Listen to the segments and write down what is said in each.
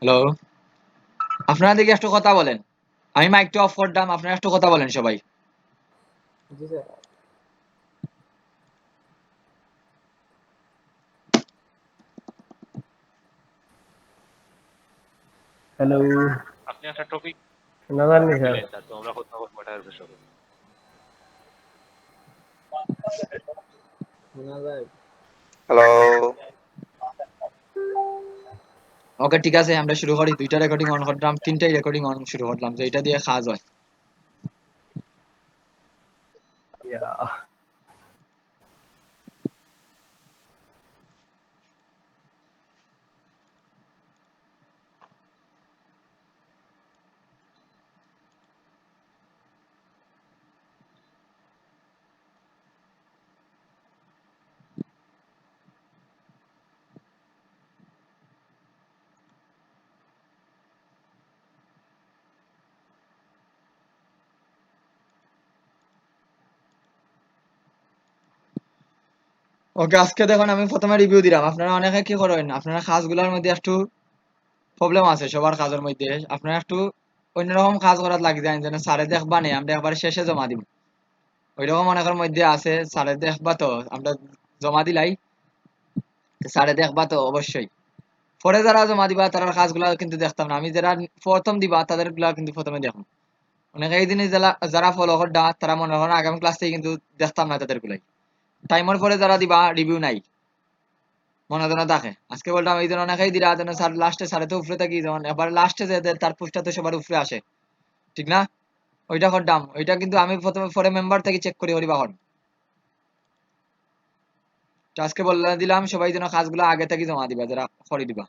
Hello, আপনারা দেখি একটু কথা বলেন। আমি মাইকটা অফ করলাম, আপনারা একটু কথা বলেন সবাই। জি স্যার। হ্যালো, আপনি একটা টপিক না জানি স্যার। দিলেন স্যার, তো আমরা কথা বলবো এটার বিষয়ে। শোনা যায়? হ্যালো, ওকে ঠিক আছে, আমরা শুরু করি। দুইটা রেকর্ডিং অন করলাম, তিনটাই রেকর্ডিং অন শুরু করলাম, যে এটা দিয়ে কাজ হয়। ইয়া, ওকে, আজকে দেখুন আমি প্রথমে রিভিউ দিলাম। আপনারা অনেকে কি করেন, আপনারা কাজগুলোর মধ্যে একটু প্রবলেম আছে সবার কাজের মধ্যে। আপনারা একটু অন্যরকম কাজ করার লাগি যায়, যেন স্যারে দেখবা নেই, আমরা একবার শেষে জমা দিব। ওইরকম অনেকের মধ্যে আছে, স্যারে দেখবা তো আমরা জমা দিলাই, স্যারে দেখবা তো অবশ্যই। পরে যারা জমা দিবা তার কাজগুলা কিন্তু দেখতাম না, আমি যারা প্রথম দিবা তাদের গুলা কিন্তু প্রথমে দেখুন। অনেকে এই জিনিস যারা ফলো করডা তারা মনে করেন আগামী ক্লাস থেকে কিন্তু দেখতাম না তাদের গুলাই। টাইমের পরে যারা দিবা রিভিউ নাই, মনে যেন দেখে। আজকে বললাম এই জন্য অনেকেই দিরা যেন স্যার লাস্টে স্যারে তো উপরে থাকি, যেমন এবার লাস্টে যে তার পোস্টটা তো সবার উপরে আসে, ঠিক না? ওইটা করতাম, ওইটা কিন্তু আমি প্রথমে পরে মেম্বার থেকে চেক করি হরিবা হন। তো আজকে বলে দিলাম সবাই যেন কাজগুলো আগে থেকে জমা দিবা, যারা করে দিবা।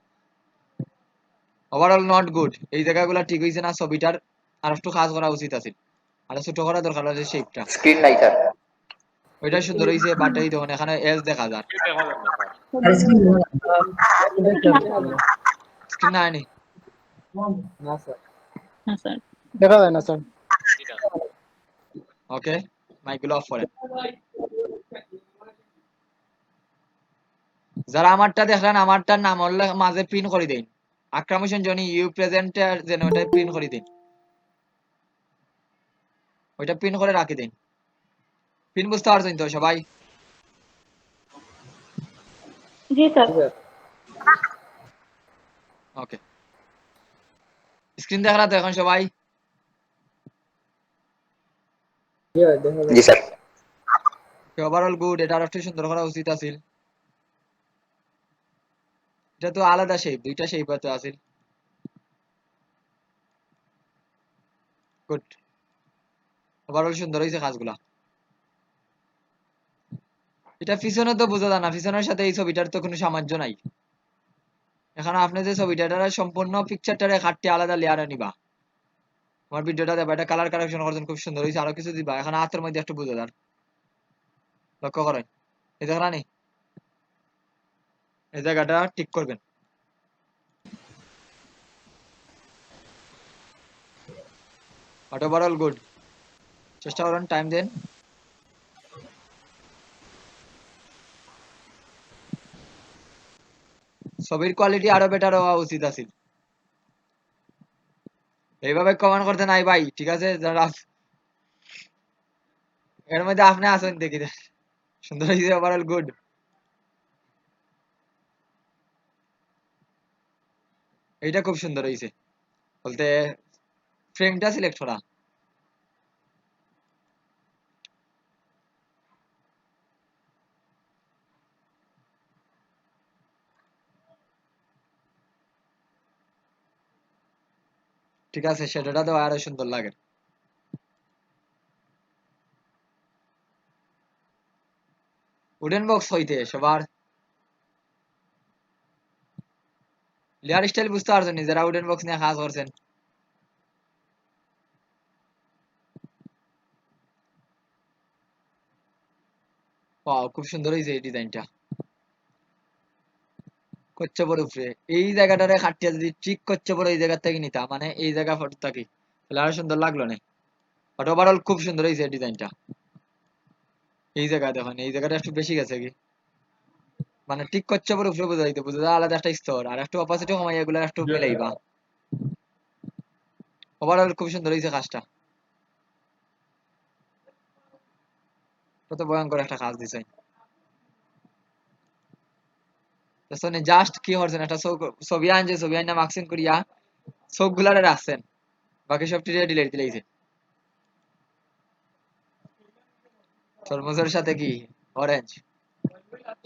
ওভারঅল নট গুড, এই জায়গাগুলো ঠিক হয়েছে না, ছবিটার আর একটু কাজ করা উচিত আছে, আর ছোট করা দরকার আছে শেপটা। স্ক্রিন নাই স্যার। ওইটা সুন্দর হয়েছে, বাট এই দেখুন এখানে এজ দেখা যায়, এটা হবে না স্যার। স্ক্রিন না আয়নি। না স্যার। না স্যার। দেখা যায় না স্যার। এটা ওকে, মাইকগুলো অফ করেন। যারা আমারটা দেখলেন, আমারটার নাম হলে মাঝে পিন করে দিন। আকরাম হোসেন জনি ইউ প্রেজেন্টার যেন ওটা পিন করে দিন, ওইটা পিন করে রাখি দিন। পিন বুঝতে পারছেন তো সবাই? জি স্যার। জি স্যার। ওকে, স্ক্রিন দেখা তো এখন সবাই? জি ভাই, দেখা জি যাচ্ছে। স্যার। ওভারঅল গুড, এটা আর একটু সুন্দর করা উচিত আছিল। এটা তো আলাদা শেপ, দুইটা শেপ তো আছিল। গুড, ওভারঅল সুন্দর হয়েছে কাজগুলা। এটা পিছনে তো বোঝা যায় না, পিছনের সাথে এই ছবিটার তো কোনো সামান্য নাই। এখানে আপনি যে ছবিটার সম্পূর্ণ পিকচারটারে কাটতে আলাদা লেয়ারে নিবা। আমার ভিডিওটা দেবা, এটা কালার কারেকশন করছেন, খুব সুন্দর হয়েছে। আরো কিছু দিবা, এখানে হাতের মধ্যে একটু বোঝা যায়, লক্ষ্য করেন। এই জায়গাটা নেই, এই জায়গাটা ঠিক করবেন। বাট ওভারঅল গুড, চেষ্টা করেন, টাইম দেন। ছবির কোয়ালিটি আরো বেটার হওয়া উচিত আছিল। এইভাবে কমেন্ট করতে নাই ভাই, ঠিক আছে? যারা এর মধ্যে আপনি আছেন দেখি, সুন্দর হয়েছে, ওভারঅল গুড। এইটা খুব সুন্দর হয়েছে, বলতে ফ্রেমটা সিলেক্ট করা। ঠিক আছে, সেটাটা তো আরো সুন্দর লাগে। উডেন বক্স হইতে সবার লেয়ার স্টাইল বুঝতে পারছেন নি যারা উডেন বক্স নিয়ে কাজ করছেন? ওয়াও, খুব সুন্দর হয়েছে এই ডিজাইনটা। কচ্ছপের উপরে এই জায়গাটারে খাটিয়া যদি ঠিক কচ্ছপের এই জায়গা থেকে নিতা, মানে এই জায়গা ফটো থাকি, তাহলে আরো সুন্দর লাগলো না। বাট ওভারঅল খুব সুন্দর হয়েছে ডিজাইনটা। এই জায়গা দেখুন, এই জায়গাটা একটু বেশি গেছে কি, মানে ঠিক কচ্ছপের উপরে বোঝা যাইতে, বোঝা যায় আলাদা একটা স্তর, আর একটু অপাসিটি কমাই এগুলো একটু মিলাইবা। ওভারঅল খুব সুন্দর হয়েছে কাজটা। কত ভয়ঙ্কর একটা কাজ দিছে। জাস্ট কি করছেন, একটা ছবি আনছে, ছবি আইনা মার্কসিং করিয়া চোখ গুলারে রাখছেন, বাকি সব ডিলেট দিলেইছে। তরমুজের সাথে কি অরেঞ্জ,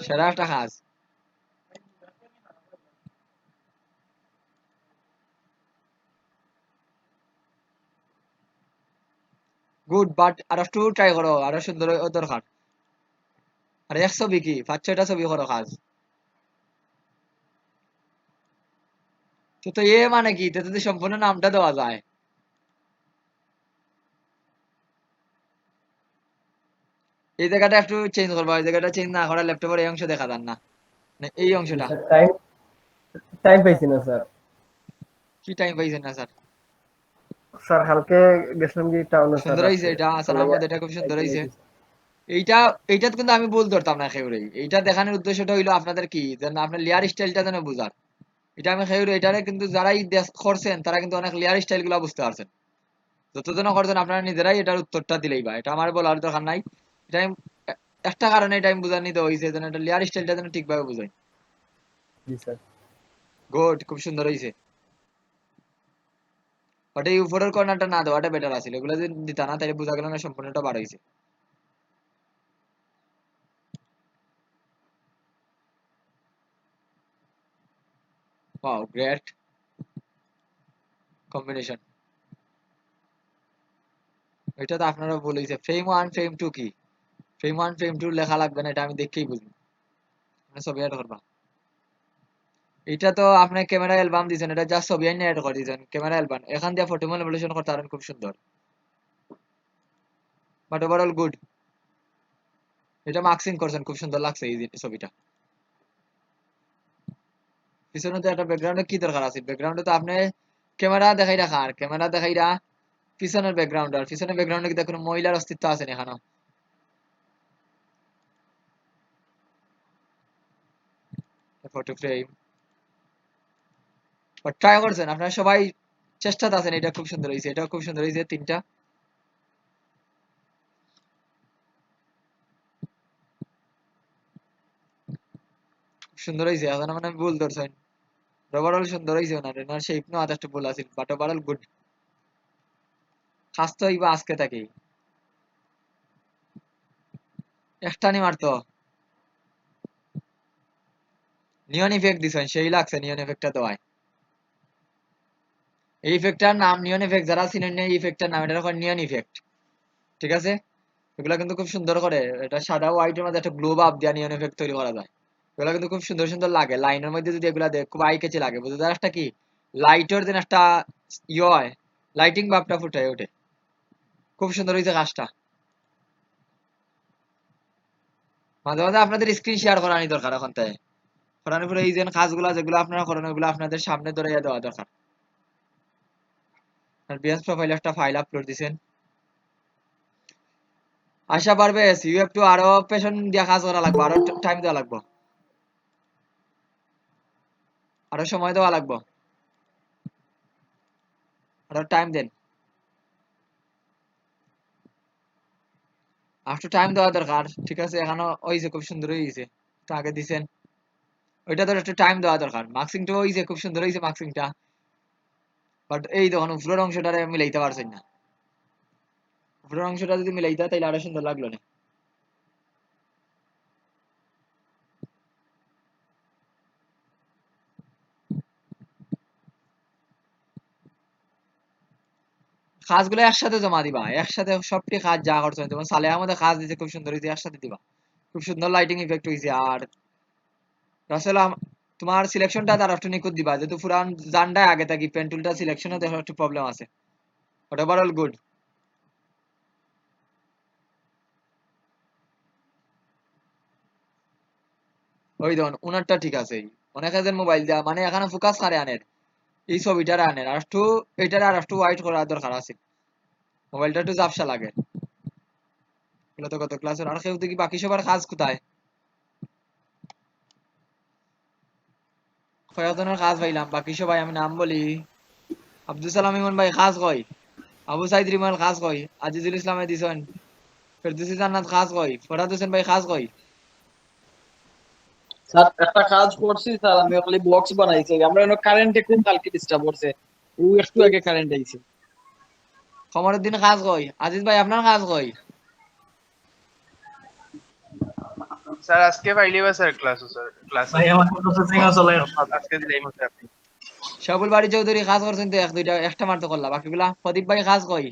সেরা একটা কাজ। গুড, বাট আর একটু ট্রাই করো, আরো সুন্দর দরকার। আর এক ছবি কি 5-6টা ছবি করো কাজ। তো তো এ মানে কি, তো যদি সম্পূর্ণ নামটা দেওয়া যায়। এই জায়গাটা একটু চেঞ্জ করবা, এই জায়গাটা চেঞ্জ না করা ল্যাপটপের এই অংশ দেখা যান না, মানে এই জি অংশটা। স্যার, টাইম টাইম পাইছি না স্যার। কি টাইম পাইছেন না স্যার? স্যার কালকে গেছিলাম কি টাউনে স্যার সুন্দর হয়েছে রাত্রে। এটা, তার আসান লাগে আহমদ, এটা খুব সুন্দর আইতে হয়েছে। গেছি স্যার। এইটা এইটা কিন্তু আমি ভুল ধরতাম না খেউরেই। এইটা দেখানোর উদ্দেশ্যটা হইলো আপনাদের কি, যেন আপনার লেয়ার স্টাইলটা যেন বুঝার। এটা আমি খেউরে, এটারে কিন্তু যারাই করছেন তারা কিন্তু অনেক লেয়ার স্টাইল গুলা বুঝতে পারছেন। যতজন করছেন আপনারা নিজেরাই এটার উত্তরটা দিলেই বা, এটা আমার বলার দরকার নাই। এটা আমি একটা কারণে এটা আমি বুঝার নিতে হয়েছে, যেন এটা লেয়ার স্টাইলটা যেন ঠিকভাবে বুঝাই। জি স্যার। গুড, খুব সুন্দর হয়েছে। বাট এই উপরের কর্নারটা না দেওয়াটা বেটার আছিল, এগুলো যদি দিতা না তাহলে বোঝা গেল না সম্পূর্ণটা বার হয়েছে। Wow, great combination. এটা তো আপনারা বলেছে ফ্রেম 1 ফ্রেম 2 কি, ফ্রেম 1 ফ্রেম 2 লেখা লাগবে না, এটা আমি দেখেই বুঝবো। মানে ছবি অ্যাড করবা, এটা তো আপনি ক্যামেরা অ্যালবাম দিয়েছেন, এটা জাস্ট ছবি আইনে অ্যাড করে দিয়েছেন ক্যামেরা অ্যালবাম, এখান দিয়ে ফটো ম্যানিপুলেশন করতে পারেন, খুব সুন্দর। But overall good. এটা মার্কসিং করছেন, খুব সুন্দর লাগছে এই ছবিটা। পিছনে তো একটা ব্যাকগ্রাউন্ডে কি দরকার আছে, ব্যাকগ্রাউন্ডে তো আপনি ক্যামেরা দেখাই রাখা, আর ক্যামেরা দেখাই রা পিছনের ব্যাকগ্রাউন্ড, আর পিছনের ব্যাকগ্রাউন্ডে কি কোনো মহিলার অস্তিত্ব আছে না এখানে? ফটো ফ্রেম ট্রাই করছেন আপনারা সবাই, চেষ্টাতে আছেন। এটা খুব সুন্দর হয়েছে, এটা খুব সুন্দর হয়েছে, তিনটা সুন্দর হয়েছে। এখন মানে ভুল ধরছেন, ওভারঅল সুন্দর হয়েছে। ওনার শেপ নো আদারটা ভুল আছে, বাট ওভারঅল গুড। খাস তো হইবা আজকে থাকি একটা নি মারতো। নিয়ন ইফেক্ট দিছেন, সেই লাগছে নিয়ন ইফেক্টটা দেওয়ায়। এই ইফেক্টটার নাম নিয়ন ইফেক্ট, যারা চিনেন না এই ইফেক্টটার নাম, এটা হলো নিয়ন ইফেক্ট, ঠিক আছে? এগুলা কিন্তু খুব সুন্দর করে, এটা সাদা হোয়াইটের মধ্যে একটা গ্লো ভাব দিয়া নিয়ন ইফেক্ট তৈরি করা যায়। এগুলা কিন্তু খুব সুন্দর সুন্দর লাগে, লাইনের মধ্যে যদি এগুলা দেখ খুব আই কেচে লাগে, বুঝতে পারছ একটা কি লাইটের দিন একটা ইয়ে হয়, লাইটিং ভাবটা ফুটে ওঠে। খুব সুন্দর হয়েছে কাজটা। মাঝে মাঝে আপনাদের স্ক্রিন শেয়ার করানি দরকার এখন তাই, করানোর পরে এই যে কাজগুলা যেগুলো আপনারা করেন ওগুলো আপনাদের সামনে ধরে দেওয়া দরকার। আর বিএস প্রোফাইলে একটা ফাইল আপলোড দিছেন, আশা পারবে ইউ হ্যাভ টু আরো পেছন দিয়া কাজ করা লাগবে, আরো টাইম দেওয়া লাগবে, আরো সময় দেওয়া লাগবে, আরো টাইম দেন, একটু টাইম দেওয়া দরকার, ঠিক আছে? এখানে ওইছে খুব সুন্দর হয়েছে, একটু আগে দিছেন, ওইটা তো একটু টাইম দেওয়া দরকার। মার্কসিংটা হয়েছে খুব সুন্দর হয়েছে মার্কসিংটা, বাট এই দেখুন উপরের অংশটা মিলাইতে পারছেন না। উপরের অংশটা যদি মিলাইতা তাইলে আরো সুন্দর লাগলো না। কাজগুলো একসাথে জমা দিবা, একসাথে সবটি কাজ যা করছো, যেমন সালে আমাদের কাজ দিছে খুব সুন্দর হয়েছে, একসাথে দিবা। খুব সুন্দর লাইটিং ইফেক্ট হয়েছে। আর রাসেল তোমার সিলেকশনটা তার একটু নিখুঁত দিবা, যেহেতু পুরান জানডায় আগে থাকি পেন্টুলটা সিলেকশনে দেখো একটু প্রবলেম আছে। But overall good. ওই দেখুন উনারটা ঠিক আছে, অনেক হাজার মোবাইল দেওয়া মানে এখানে ফোকাস কারে আনের, এই ছবিটার আনের আর একটু, এটার আর একটু হোয়াইট করার দরকার আছে, মোবাইলটা একটু ঝাপসা লাগে। এগুলো তো কত ক্লাসের। আর কেউ দেখি বাকি সবার কাজ কোথায়, কয়েকজনের কাজ পাইলাম, বাকি সবাই আমি নাম বলি আব্দুল সালাম ইমন ভাই খাস কই, আবু সাইদ রিমাল খাস কই, আজিজুল ইসলামে দিছেন, ফেরদৌসি জান্নাত খাস কই, ফরহাদ হোসেন ভাই খাস কই। স্যার একটা কাজ করছি স্যার, আমি খালি বক্স বানাইছি, আমরা এনে কারেন্টে খুব কালকে ডিস্টার্ব করছে, ও একটু আগে কারেন্ট আইছে। কমরউদ্দিন খাস কই, আজিজ ভাই আপনার খাস কই। স্যার আজকে পাইলে বা স্যার ক্লাস ভাই আমার প্রসেসিং এ চলে আজকে দিলেই মতো আপনি। শাবুল বাড়ি চৌধুরী খাস করছেন তো এক দুইটা, একটা মারতে করলা, বাকিগুলা প্রদীপ ভাই খাস কই।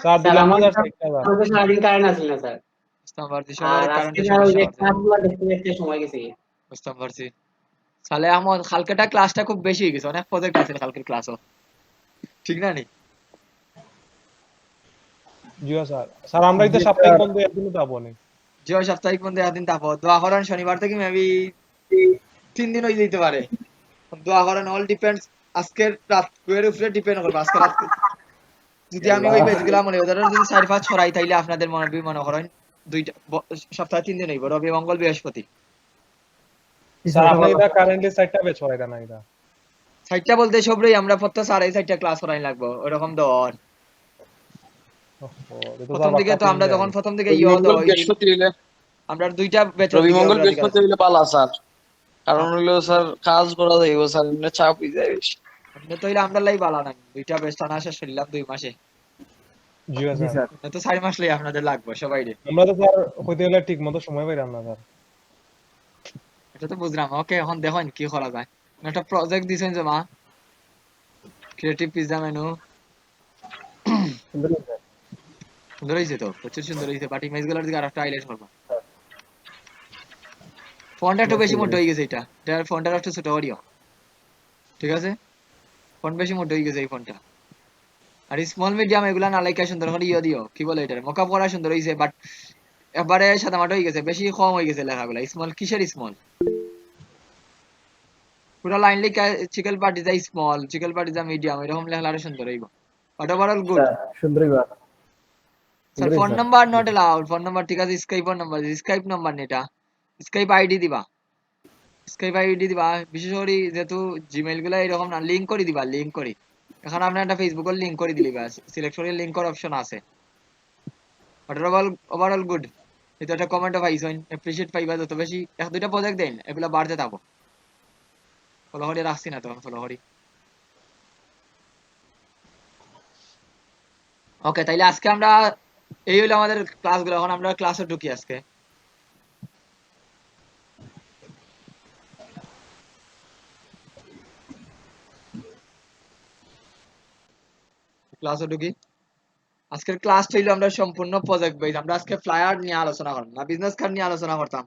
স্যার স্যার দিলাম আমার 1060 টাকা। আমাদের সারাদিন কারেন্ট আসছিল না স্যার, বুঝতাম পারছি সবার আর আজকে কারেন্টের স্যার ওই সমস্যা যে আছে। ক্লাসগুলো দেখতে দেখতে সময় গেছে। বুঝতাম পারছি। সালে আহমদ কালকেটা ক্লাসটা খুব বেশি হয়ে গেছে, অনেক প্রজেক্ট আছে কালকের ক্লাসও, ঠিক না নি? জিও স্যার, স্যার আমরা তো সাপ্তাহিক বন্ধ একদিনও যাবো না। যে সাপ্তাহিক বন্ধে একদিন তাপো দোয়া করেন, শনিবার থেকে মেবি 3 দিন হয়ে যেতে পারে। দোয়া করেন, অল ডিপেন্ডস আজকের রাত এর উপরে ডিপেন্ড করবে। আজকে রাত যদি আমি ওই পেজগুলা মনে করি, ধরেন যদি 4-5 ছড়াই, তাইলে আপনাদের মনে করেন দুইটা সপ্তাহে 3 দিন হইব, রবি মঙ্গল বৃহস্পতি। স্যার আপনি এটা কারেন্টলি 60টা বেচ হয় না এটা। সাইটটা বলতে সবরই আমরা প্রত্যেক 4.5 ক্লাস করাই লাগবো, ওরকম দর। ওহো, এটা তো প্রথম স্যার দিকে তো আমরা যখন প্রথম দিকে রবি মঙ্গল বৃহস্পতি হইলে, আমরা দুইটা বেচর রবি দিকে মঙ্গল অগ্রাধিকার বৃহস্পতি আছে। হইলে পালা স্যার, কারণ হইলো স্যার কাজ করা যাইব স্যার, এমনি চাপ হয়ে যায় বেশি। আপনি তো হইলে আমরা লাই বালা নাই, দুইটা বেচ টানা শেষ করলাম 2 মাসে। জিও জি স্যার, স্যার। তো 4 মাস লাই আপনাদের লাগবে সবাই রে। আমরা তো স্যার হইতে গেলে ঠিক মতো সময় পাইলাম না স্যার। এটা তো বুঝলাম। ওকে, এখন দেখুন কি করা যায়। একটা প্রজেক্ট দিছেন জমা, ক্রিয়েটিভ পিজ্জা মেনু। সুন্দর স্যার। সুন্দর হয়েছে তো, প্রচুর সুন্দর হয়েছে, বাট ইমেজ গুলোর দিকে আরেকটা হাইলাইট করবো। ফন্ট একটু বেশি মোটা হয়ে গেছে, এটার ফন্টটা একটু ছোট করিও, ঠিক আছে? ফন্ট বেশি মোটা হয়ে গেছে এই ফন্টটা। আর স্মল মিডিয়াম এগুলা না লাইকা সুন্দর করে ইয়ে দিও, কি বলে এটার মকআপ করা সুন্দর হয়েছে, বাট এবারে সাদামাটা হয়ে গেছে, বেশি কম হয়ে গেছে লেখাগুলা। স্মল কিসের স্মল? পুরো লাইন লিখা চিকেল পার্টিজা স্মল, চিকেল পার্টিজা মিডিয়াম, এরকম লেখা আরো সুন্দর হইব। But overall good. স্যার সুন্দরই বাত। Sir phone number not allowed, phone number ঠিক আছে, Skype phone number, Skype number নেটা, স্কাইপ আইডি দিবা, স্কাইপ আইডি দিবা। বিশেষ করে যেহেতু জিমেইল গুলা এরকম না, লিংক করে দিবা, লিংক করি। এখন আপনি একটা ফেসবুকের লিংক করে দিলি, বাস সিলেক্ট করে লিংক করার অপশন আছে। But overall good. এটা একটা কমেন্ট পাইছেন, অ্যাপ্রিশিয়েট পাইবা, যত বেশি 1-2টা প্রজেক্ট দেন, এগুলা বাড়তে থাকো। ফলো করে রাখছি না তখন, ফলো করি। ওকে, তাইলে আজকে আমরা এই হলো আমাদের ক্লাসগুলো। এখন আমরা ক্লাসে ঢুকি আজকে। ক্লাসে ঢুকি। আজকের ক্লাস হইলো আমরা সম্পূর্ণ প্রজেক্ট বেস। আমরা আজকে ফ্লায়ার নিয়ে আলোচনা করব না, বিজনেস কার্ড নিয়ে আলোচনা করতাম।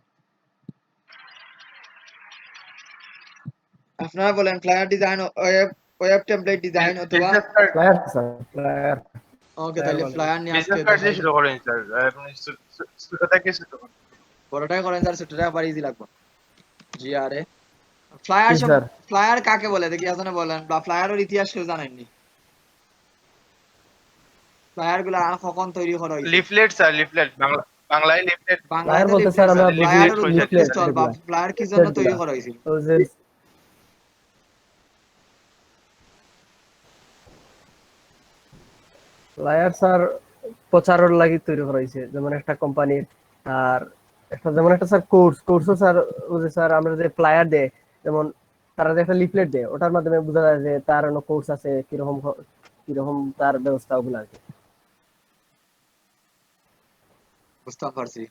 আপনারা বলেন flyer design, web template design অথবা। Business card, flyer sir, flyer. Okay, তাহলে ফ্লায়ার নিয়ে আজকে বিজনেস কার্ড দিয়ে দেখাই। শুরু করেন স্যার, আপনি ছোট থেকে শুরু করুন। বড়টাই করেন স্যার, ছোটটা আবার ইজি লাগবে। জি আরে ফ্লায়ার, জি স্যার। ফ্লায়ার কাকে বলে দেখি আসলে বলেন, বা ফ্লায়ারের ইতিহাস কেউ জানেননি? ফ্লায়ার গুলা কখন তৈরি করা হয়েছে? লিফলেট স্যার, লিফলেট বাংলায় লিফলেট। বাংলায় ফ্লায়ার বলতে স্যার আমরা ফ্লায়ারের লিফলেট উৎপত্তি লিফলেট স্থল বা ফ্লায়ার কি জন্য তৈরি করা হয়েছিল? ওই যে ফ্লায়ার স্যার প্রচারের লাগি তৈরি করা হয়েছে, যেমন একটা কোম্পানির। আর একটা যেমন একটা স্যার কোর্সও স্যার, ওই যে স্যার আমরা যে ফ্লায়ার দেয়, যেমন তারা যে একটা লিফলেট দেয়, ওটার মাধ্যমে বোঝা যায় যে তার অন্য কোর্স আছে, কিরকম তার ব্যবস্থা, ওগুলো আর কি। বুঝতে পারছি।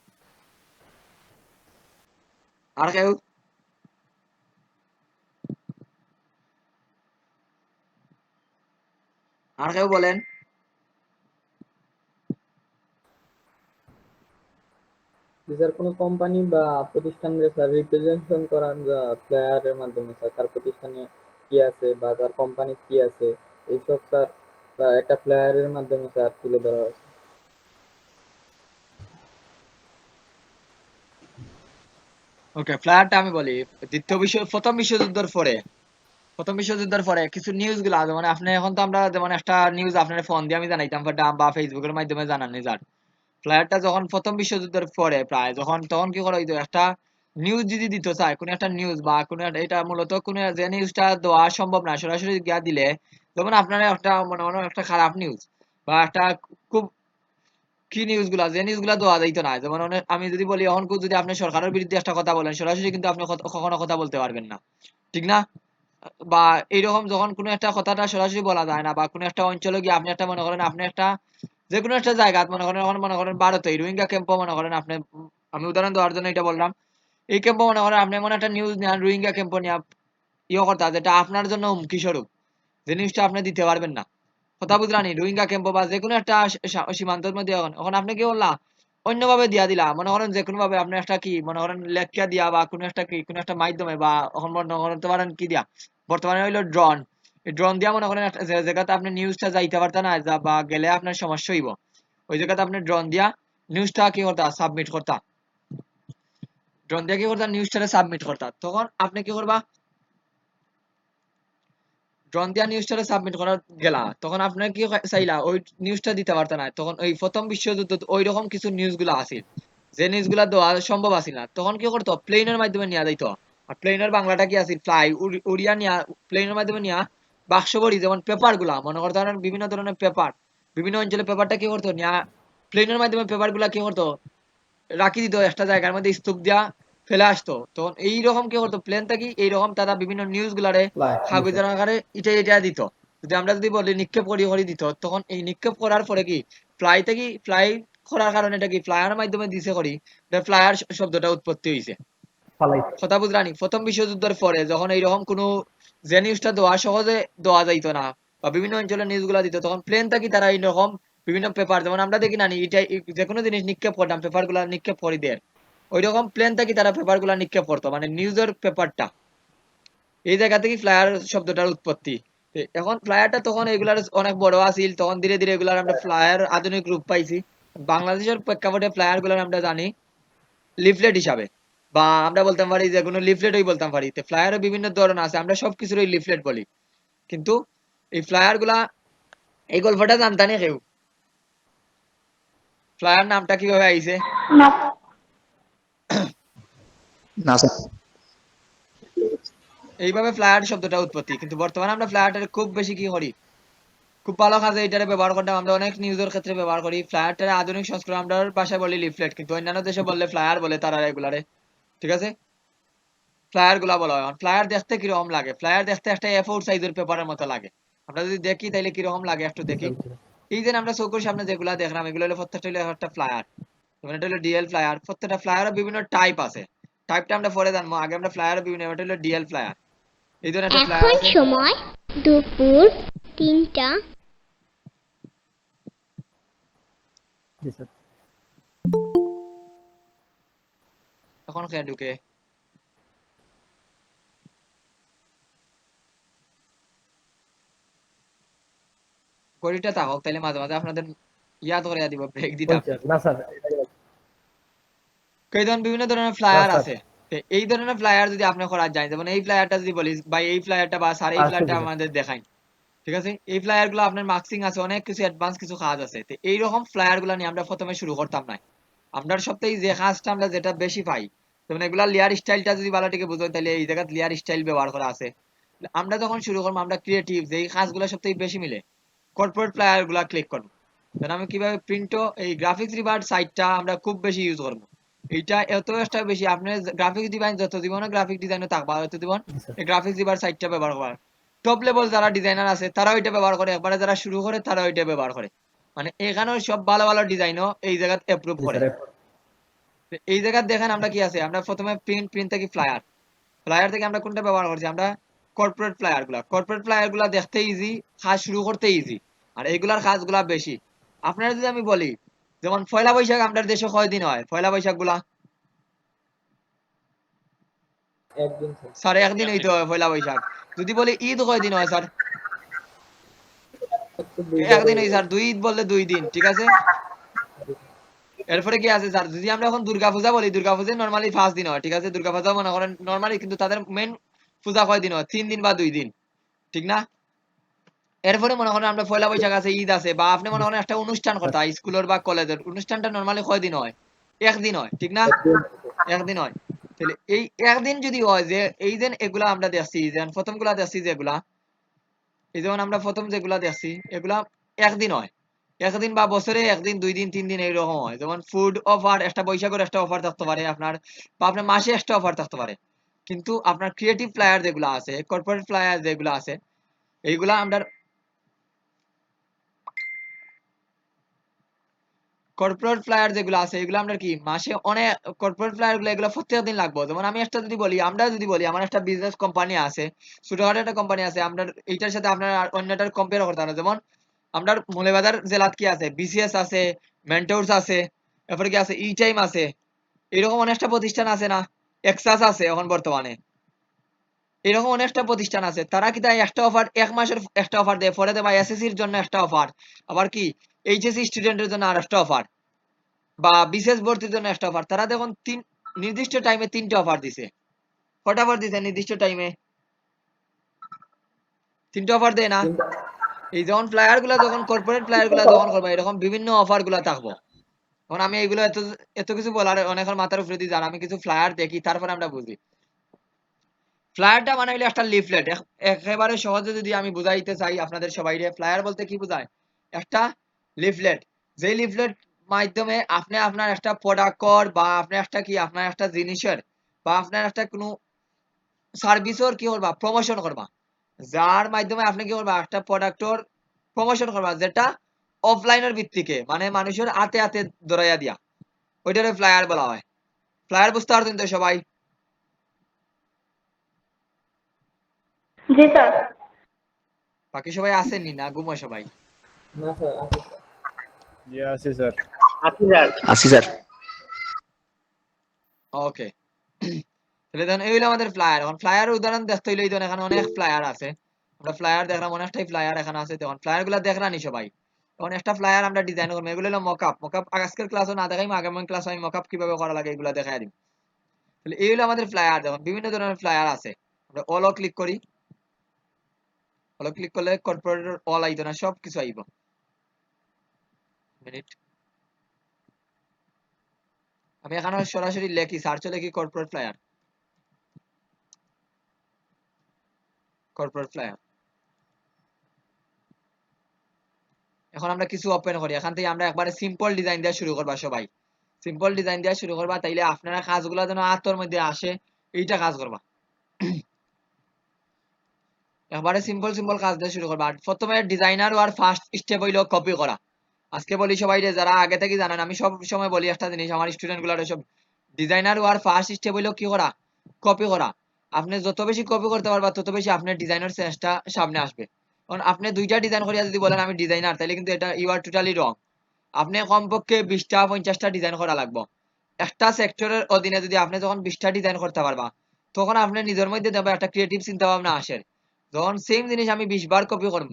আর কেউ? আর কেউ বলেন। স্যার কোনো কোম্পানি বা প্রতিষ্ঠানের স্যার রিপ্রেজেন্টেশন করান যা ফ্লায়ারের মাধ্যমে স্যার, তার প্রতিষ্ঠানে কি আছে বা তার কোম্পানি কি আছে, এইসব স্যার একটা ফ্লায়ারের মাধ্যমে স্যার তুলে ধরা হয়। ওকে, ফ্লায়ারটা আমি বলি। প্রথম বিশ্বযুদ্ধের পরে কিছু নিউজ গুলা, যেমন আপনি এখন তো আমরা যেমন একটা নিউজ আপনার ফোন দিয়ে আমি জানাইতাম বা ফেসবুকের মাধ্যমে জানানি যার। ফ্লায়ারটা যখন প্রথম বিশ্বযুদ্ধের পরে প্রায় তখন কি করা হইতো, একটা নিউজ যদি দিতে চায় কোনো একটা নিউজ বা কোনো এটা মূলত কোনো যে নিউজটা দেওয়া সম্ভব না সরাসরি গিয়া দিলে, যেমন আপনারা একটা মনে মনে একটা খারাপ নিউজ বা একটা খুব কি নিউজ গুলা যে নিউজ গুলা দেওয়া যাইতো না, যেমন আমি যদি বলি এখন যদি আপনি সরকারের বিরুদ্ধে একটা কথা বলেন সরাসরি কিন্তু আপনি কখনো কথা বলতে পারবেন না, ঠিক না? বা এইরকম যখন কোনো একটা কথাটা সরাসরি বলা যায় না বা কোনো একটা অঞ্চলে গিয়ে আপনি একটা মনে করেন আপনি একটা যে কোনো একটা জায়গা মনে করেন এখন মনে করেন ভারতে রোহিঙ্গা ক্যাম্প মনে করেন আপনি, আমি উদাহরণ দেওয়ার জন্য এটা বললাম, এই ক্যাম্প মনে করেন আপনি এমন একটা নিউজ নেন রোহিঙ্গা ক্যাম্প নিয়ে ইয়ে করতে যেটা আপনার জন্য হুমকি স্বরূপ, যে নিউজটা আপনি দিতে পারবেন না। কথা বুঝলানি রোহিঙ্গা ক্যাম্প বা যে কোনো একটা সীমান্তের মধ্যে এখন এখন আপনি কি বললা অন্যভাবে দিয়া দিলা মনে করেন যে কোনো ভাবে আপনি একটা কি মনে করেন লেখা দিয়া বা কোনো একটা কি কোনো একটা মাধ্যমে বা এখন মনে করতে পারেন কি দিয়া বর্তমানে হইলো ড্রোন, এই ড্রোন দিয়া মনে করেন একটা যে জায়গাতে আপনি নিউজটা যাইতে পারতেন না বা গেলে আপনার সমস্যা হইব, ওই জায়গাতে আপনি ড্রোন দিয়া নিউজটা কি করতা সাবমিট করতা, ড্রোন দিয়ে কি করতা নিউজটা সাবমিট করতা, তখন আপনি কি করবা ড্রোন দিয়া নিউজটা সাবমিট করার গেলা তখন আপনার কি চাইলা ওই নিউজটা দিতে পারত না, তখন ওই প্রথম বিশ্বযুদ্ধ ওই রকম কিছু নিউজ গুলা আছিল যে নিউজ গুলা দেওয়া সম্ভব আছিল না, তখন কি করতো প্লেনের মাধ্যমে নিয়ে যাইতো। আর প্লেনের বাংলাটা কি আছিল ফ্লাই, উড়িয়া নিয়া প্লেনের মাধ্যমে নিয়া বাক্স ভরি যেমন পেপার গুলা মনে করতে পারেন বিভিন্ন ধরনের পেপার বিভিন্ন অঞ্চলে পেপারটা কি করতো নিয়া প্লেনের মাধ্যমে পেপার গুলা কি করতো রাখি দিত একটা জায়গার মধ্যে স্তূপ দিয়া ফেলে আসতো, তখন এইরকম কি করতো প্লেন থেকে এইরকম তারা বিভিন্ন নিউজ গুলারে কাগজের আকারে এটা এটা দিত। যদি আমরা যদি বলি নিক্ষেপ করি করে দিত, তখন এই নিক্ষেপ করার পরে কি ফ্লাই করার কারণে এটা কি ফ্লায়ার মাধ্যমে দিছে করি ফ্লায়ার শব্দটা উৎপত্তি হয়েছে। ফালাই কথা বুঝলানি প্রথম বিশ্বযুদ্ধের পরে যখন এইরকম কোনো যে নিউজটা দেওয়া সহজে দেওয়া যাইতো না বা বিভিন্ন অঞ্চলে নিউজ গুলা দিত, তখন প্লেন থেকে তারা এইরকম বিভিন্ন পেপার যেমন আমরা দেখি না এটা যে কোনো জিনিস নিক্ষেপ করতাম পেপার গুলা নিক্ষেপ করে দেয়, ওই রকম প্লেন থেকে তারা পেপার গুলা নিক্ষেপ করতো মানে নিউজের পেপারটা, এই জায়গা থেকে ফ্লায়ার শব্দটার উৎপত্তি। এখন ফ্লায়ারটা তখন এগুলার অনেক বড় আছিল, তখন ধীরে ধীরে এগুলার আমরা ফ্লায়ার আধুনিক রূপ পাইছি। বাংলাদেশের প্রেক্ষাপটে ফ্লায়ার গুলার আমরা জানি লিফলেট হিসাবে, বা আমরা বলতে পারি যে কোনো লিফলেটই বলতে পারি, তো ফ্লায়ারও বিভিন্ন ধরনের আছে আমরা সবকিছুরই লিফলেট বলি, কিন্তু এই ফ্লায়ার গুলা এই গল্পটা জানতা না কেউ ফ্লায়ার নামটা কিভাবে আইছে? না না স্যার। এইভাবে ফ্লায়ার শব্দটা উৎপত্তি, কিন্তু বর্তমানে আমরা ফ্লায়ারটা খুব বেশি কি করি খুব ভালো কাজে এটারে ব্যবহার করতাম, আমরা অনেক নিউজের ক্ষেত্রে ব্যবহার করি ফ্লায়ারটারে আধুনিক সংস্করণ আমরা ভাষায় বলি লিফলেট, কিন্তু অন্যান্য দেশে বললে ফ্লায়ার বলে তারা রেগুলারে, ঠিক আছে? ফ্লায়ার গুলা বলা হয় ফ্লায়ার দেখতে কিরকম লাগে, ফ্লায়ার দেখতে একটা A4 সাইজের পেপারের মতো লাগে, আমরা যদি দেখি তাইলে কিরকম লাগে একটু দেখি। এই যে আমরা চৌকুর সামনে যেগুলা দেখলাম এগুলো হলো প্রত্যেকটা হলো একটা ফ্লায়ার, যেমন এটা হলো ডিএল ফ্লায়ার, প্রত্যেকটা ফ্লায়ারও বিভিন্ন টাইপ আছে, টাইপটা আমরা পরে জানবো, আগে আমরা ফ্লায়ার বিভিন্ন, এটা হলো ডিএল ফ্লায়ার, এই ধরনের একটা ফ্লায়ার এখন আছে। সময় দুপুর 3টা। জি স্যার। এখন কে ঢুকে ঘড়িটা থাকক তাইলে মাঝে মাঝে আপনাদের ইয়াদ করে দিব ব্রেক দিতাম। না স্যার এই ধরনের বিভিন্ন ধরনের না ফ্লায়ার স্যার আছে, তো এই ধরনের ফ্লায়ার যদি আপনি করা যায় যেমন এই ফ্লায়ারটা যদি বলি ভাই এই ফ্লায়ারটা বা স্যার এই ফ্লায়ারটা আসতেছি আমাদের দেখাই, ঠিক আছে? এই ফ্লায়ার গুলো আপনার মার্কসিং আছে অনেক কিছু অ্যাডভান্স কিছু কাজ আছে, তো এইরকম ফ্লায়ার গুলো নিয়ে আমরা প্রথমে শুরু করতাম না, আমরা সপ্তাহে যে কাজটা আমরা যেটা বেশি পাই যেমন এগুলা লেয়ার স্টাইলটা যদি ভালোটিকে বুঝেন তাহলে এই জায়গায় লেয়ার স্টাইল ব্যবহার করা আছে। আমরা যখন শুরু করবো আমরা ক্রিয়েটিভ যে কাজগুলো সবথেকে বেশি মিলে কর্পোরেট ফ্লায়ার গুলা ক্লিক করবো, তাহলে আমি কিভাবে প্রিন্টও এই গ্রাফিক্স রিভার সাইটটা আমরা খুব বেশি ইউজ করবো, এইটা এত একটা বেশি আপনি গ্রাফিক্স ডিজাইন যত জীবন গ্রাফিক ডিজাইনও থাকবা তত জীবন এই গ্রাফিক্স রিভার সাইটটা ব্যবহার করার টপ লেভেল যারা ডিজাইনার আছে তারাও এটা ব্যবহার করে, একবারে যারা শুরু করে তারাও এটা ব্যবহার করে, মানে এখানেও সব ভালো ভালো ডিজাইনও এই জায়গায় অ্যাপ্রুভ করে। তো এই জায়গায় দেখেন আমরা কি আছে আমরা প্রথমে প্রিন্ট থেকে ফ্লায়ার, ফ্লায়ার থেকে আমরা কোনটা ব্যবহার করছি আমরা কর্পোরেট ফ্লায়ার গুলা দেখতে ইজি, কাজ শুরু করতে ইজি, আর এইগুলার কাজগুলা বেশি। আপনারা যদি আমি বলি যেমন পয়লা বৈশাখ আমাদের দেশে কয়দিন হয় পয়লা বৈশাখ গুলা? একদিন স্যার। স্যার একদিন হইতে হয় পয়লা বৈশাখ। যদি বলি ঈদ কয়দিন হয় স্যার? একদিন হয় স্যার, দুই ঈদ বললে 2 দিন, ঠিক আছে? এরপরে কি আছে স্যার যদি আমরা এখন দুর্গাপূজা বলি দুর্গাপূজা নরমালি 5 দিন হয়, ঠিক আছে? দুর্গাপূজা মনে করেন নরমালি, কিন্তু তাদের মেইন পূজা কয়দিন হয় 3 দিন বা 2 দিন, ঠিক না? এরপরে মনে করেন আমরা পয়লা বৈশাখ আছে ঈদ আছে, বা আপনি মনে করেন একটা অনুষ্ঠান কথা স্কুলের বা কলেজের অনুষ্ঠানটা নরমালি কয়দিন হয়? একদিন হয়, ঠিক না? একদিন হয়। তাহলে এই একদিন যদি হয় যে এই যে এগুলা আমরা দেখছি যে প্রথমগুলা দেখছি যেগুলা এই যেমন আমরা প্রথম যেগুলা দেখছি এগুলা একদিন হয়, একদিন বা বছরে একদিন 2 দিন 3 দিন এইরকম হয়। যেমন ফুড অফার একটা বৈশাখের একটা অফার থাকতে পারে আপনার, বা আপনার মাসে একটা অফার থাকতে পারে। কিন্তু আপনার ক্রিয়েটিভ ফ্লায়ার যেগুলো আছে, কর্পোরেট ফ্লায়ার যেগুলো আছে, এইগুলা আমরা কর্পোরেট ফ্লায়ার যেগুলো আছে এগুলো আমরা কি মাসে অনেক কর্পোরেট ফ্লায়ার গুলো এগুলো প্রত্যেক দিন লাগবে। যেমন আমি একটা যদি বলি, আমরা যদি বলি আমার একটা বিজনেস কোম্পানি আছে, ছোটখাটো একটা কোম্পানি আছে, আমরা এইটার সাথে আপনার অন্যটার কম্পেয়ার করতে পারবো। যেমন আমরা মৌলভীবাজার জেলাত কি আছে, বিসিএস আছে, মেন্টরস আছে, এরপরে কি আছে ই টাইম আছে, এরকম অনেকটা প্রতিষ্ঠান আছে না, এক্সাস আছে এখন বর্তমানে, এরকম অনেকটা প্রতিষ্ঠান আছে। তারা কি তাই একটা অফার এক মাসের একটা অফার দেয়, পরে দেয় এসএসসির জন্য একটা অফার, আবার কি এইচএসসি স্টুডেন্টের জন্য আর একটা অফার, বা বিশেষ ভর্তির জন্য একটা অফার। তারা দেখুন নির্দিষ্ট টাইমে 3টে অফার দিছে। কটা অফার দিছে নির্দিষ্ট টাইমে? 3টে অফার দেয় না? কিন্তু এই যখন ফ্লায়ার গুলা যখন কর্পোরেট ফ্লায়ার গুলা যখন করবে এরকম বিভিন্ন অফার গুলা থাকবো। এখন আমি এইগুলো এত এত কিছু বলার অনেকের মাথার উপরে দিয়ে যান, আমি কিছু ফ্লায়ার দেখি তারপরে আমরা বুঝি। ফ্লায়ারটা মানে হলো একটা লিফলেট। একেবারে সহজে যদি আমি বুঝাইতে চাই আপনাদের সবাইকে, ফ্লায়ার বলতে কি বোঝায়? একটা লিফলেট, যে লিফলেট মাধ্যমে আপনি আপনার একটা প্রোডাক্টর বা আপনি একটা কি আপনার একটা জিনিসের বা আপনার একটা কোনো সার্ভিসের কি করবা প্রমোশন করবা, যার মাধ্যমে আপনি কি করবা একটা প্রোডাক্টর প্রমোশন করবা, যেটা অফলাইনের ভিত্তিকে মানে মানুষের হাতে হাতে ধরাইয়া দিয়া, ওইটারে ফ্লায়ার বলা হয়। ফ্লায়ার বুঝতে পারছেন তো সবাই? জি স্যার। বাকি সবাই আসেননি না ঘুমো সবাই? না স্যার আছে স্যার। জি আছে স্যার। আছি স্যার। ওকে। তাহলে দেখুন এই হলো আমাদের ফ্লায়ার। এখন ফ্লায়ার উদাহরণ দেখতে হইলে এই ধরুন এখানে অনেক ফ্লায়ার আছে, আমরা ফ্লায়ার দেখলাম, অনেকটাই ফ্লায়ার এখানে আছে। দেখুন ফ্লায়ার গুলা দেখলানি সবাই। এখন একটা ফ্লায়ার আমরা ডিজাইন করবো, এগুলো হলো মকআপ। মকআপ আজকের ক্লাসও না দেখাই, আগামী ক্লাস আমি মকআপ কিভাবে করা লাগে এগুলো দেখাই দিই। তাহলে এই হলো আমাদের ফ্লায়ার। দেখুন বিভিন্ন ধরনের ফ্লায়ার আছে, আমরা অলও ক্লিক করি, অলও ক্লিক করলে কর্পোরেটর অল আইতো না, সব কিছু আইব। মিনিট, আমি এখানে সরাসরি লেখি, সার্চে লেখি কর্পোরেট ফ্লায়ার, কর্পোরেট ফ্লায়ার। এখন আমরা কিছু ওপেন করি, এখান থেকে আমরা একবারে সিম্পল ডিজাইন দিয়ে শুরু করবা সবাই, সিম্পল ডিজাইন দিয়ে শুরু করবা, তাইলে আপনারা কাজগুলো যেন আত্মর মধ্যে আসে এইটা কাজ করবা। একবারে সিম্পল সিম্পল কাজ দিয়ে শুরু করবা। আর প্রথমে ডিজাইনার আর ফার্স্ট স্টেপ হইলো কপি করা। আজকে বলি সবাই যারা আগে থেকে জানেন, আমি সব সময় বলি একটা জিনিস আমার স্টুডেন্ট গুলার, সব ডিজাইনার আর ফার্স্ট স্টেপ হইলো কি করা, কপি করা। আপনি যত বেশি কপি করতে পারবা তত বেশি আপনার ডিজাইনার সেন্সটা সামনে আসবে। কারণ আপনি 2টা ডিজাইন করিয়া যদি বলেন আমি ডিজাইনার, তাহলে কিন্তু এটা ইউ আর টোটালি রং। আপনি কমপক্ষে 20টা 50টা ডিজাইন করা লাগবে। একটা সেক্টরের অধীনে যদি আপনি যখন 20টা ডিজাইন করতে পারবা, তখন আপনি নিজের মধ্যে দেখবে একটা ক্রিয়েটিভ চিন্তা ভাবনা আসে। যখন সেম জিনিস আমি 20 বার কপি করব,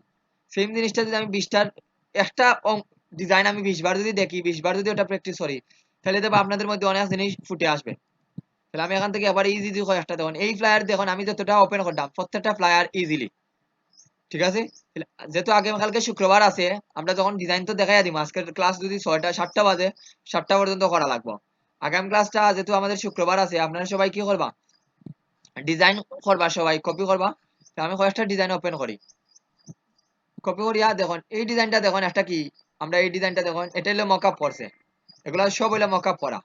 সেম জিনিসটা যদি আমি 20টার একটা ডিজাইন আমি 20 বার যদি দেখি, 20 বার যদি ওটা প্র্যাকটিস করি, তাহলে দেখবো আপনাদের মধ্যে অনেক জিনিস ফুটে আসবে। তাহলে আমি এখান থেকে আবার ইজি দিয়ে একটা দেখুন, এই ফ্লায়ার দেখুন আমি যতটা ওপেন করলাম প্রত্যেকটা ফ্লায়ার ইজিলি, ঠিক আছে? যেহেতু আগামীকালকে শুক্রবার আছে, আমরা যখন ডিজাইন তো দেখাই দিব, আজকের ক্লাস যদি 6টা 7টা বাজে 7টা পর্যন্ত করা লাগবে। আগামী ক্লাসটা যেহেতু আমাদের শুক্রবার আছে, আপনারা সবাই কি করবা, ডিজাইন করবা, সবাই কপি করবা। আমি কয়েকটা ডিজাইন ওপেন করি, কপি করিয়া দেখুন এই ডিজাইনটা দেখুন একটা কি, আমরা এই ডিজাইনটা দেখুন এটা হলো মকআপ করছে, এগুলা সব হলো মকআপ করা।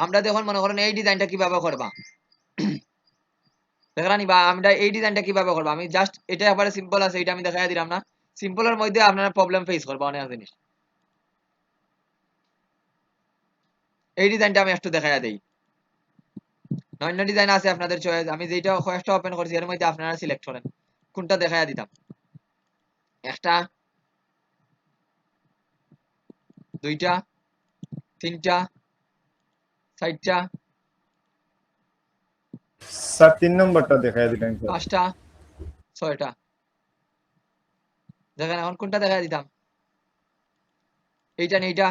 আমরা দেখুন মনে করেন এই ডিজাইনটা কিভাবে করবা দেখলানি, বা আমরা এই ডিজাইনটা কিভাবে করবো, আমি জাস্ট এটা একবারে সিম্পল আছে, এটা আমি দেখাই দিলাম না। সিম্পলের মধ্যে আপনারা প্রবলেম ফেস করবো অনেক জিনিস। এই ডিজাইনটা আমি একটু দেখাই দেই, অন্য ডিজাইন আছে আপনাদের চয়েস, আমি যেটা কয়েকটা ওপেন করছি এর মধ্যে আপনারা সিলেক্ট করেন কোনটা দেখাই দিতাম। একটা, দুইটা, তিনটা, চারটা, স্যার 3 নম্বরটা দেখাই দিলেন স্যার। 5টা, 6টা। দেখেন এখন কোনটা দেখাই দিতাম, এইটা না এইটা,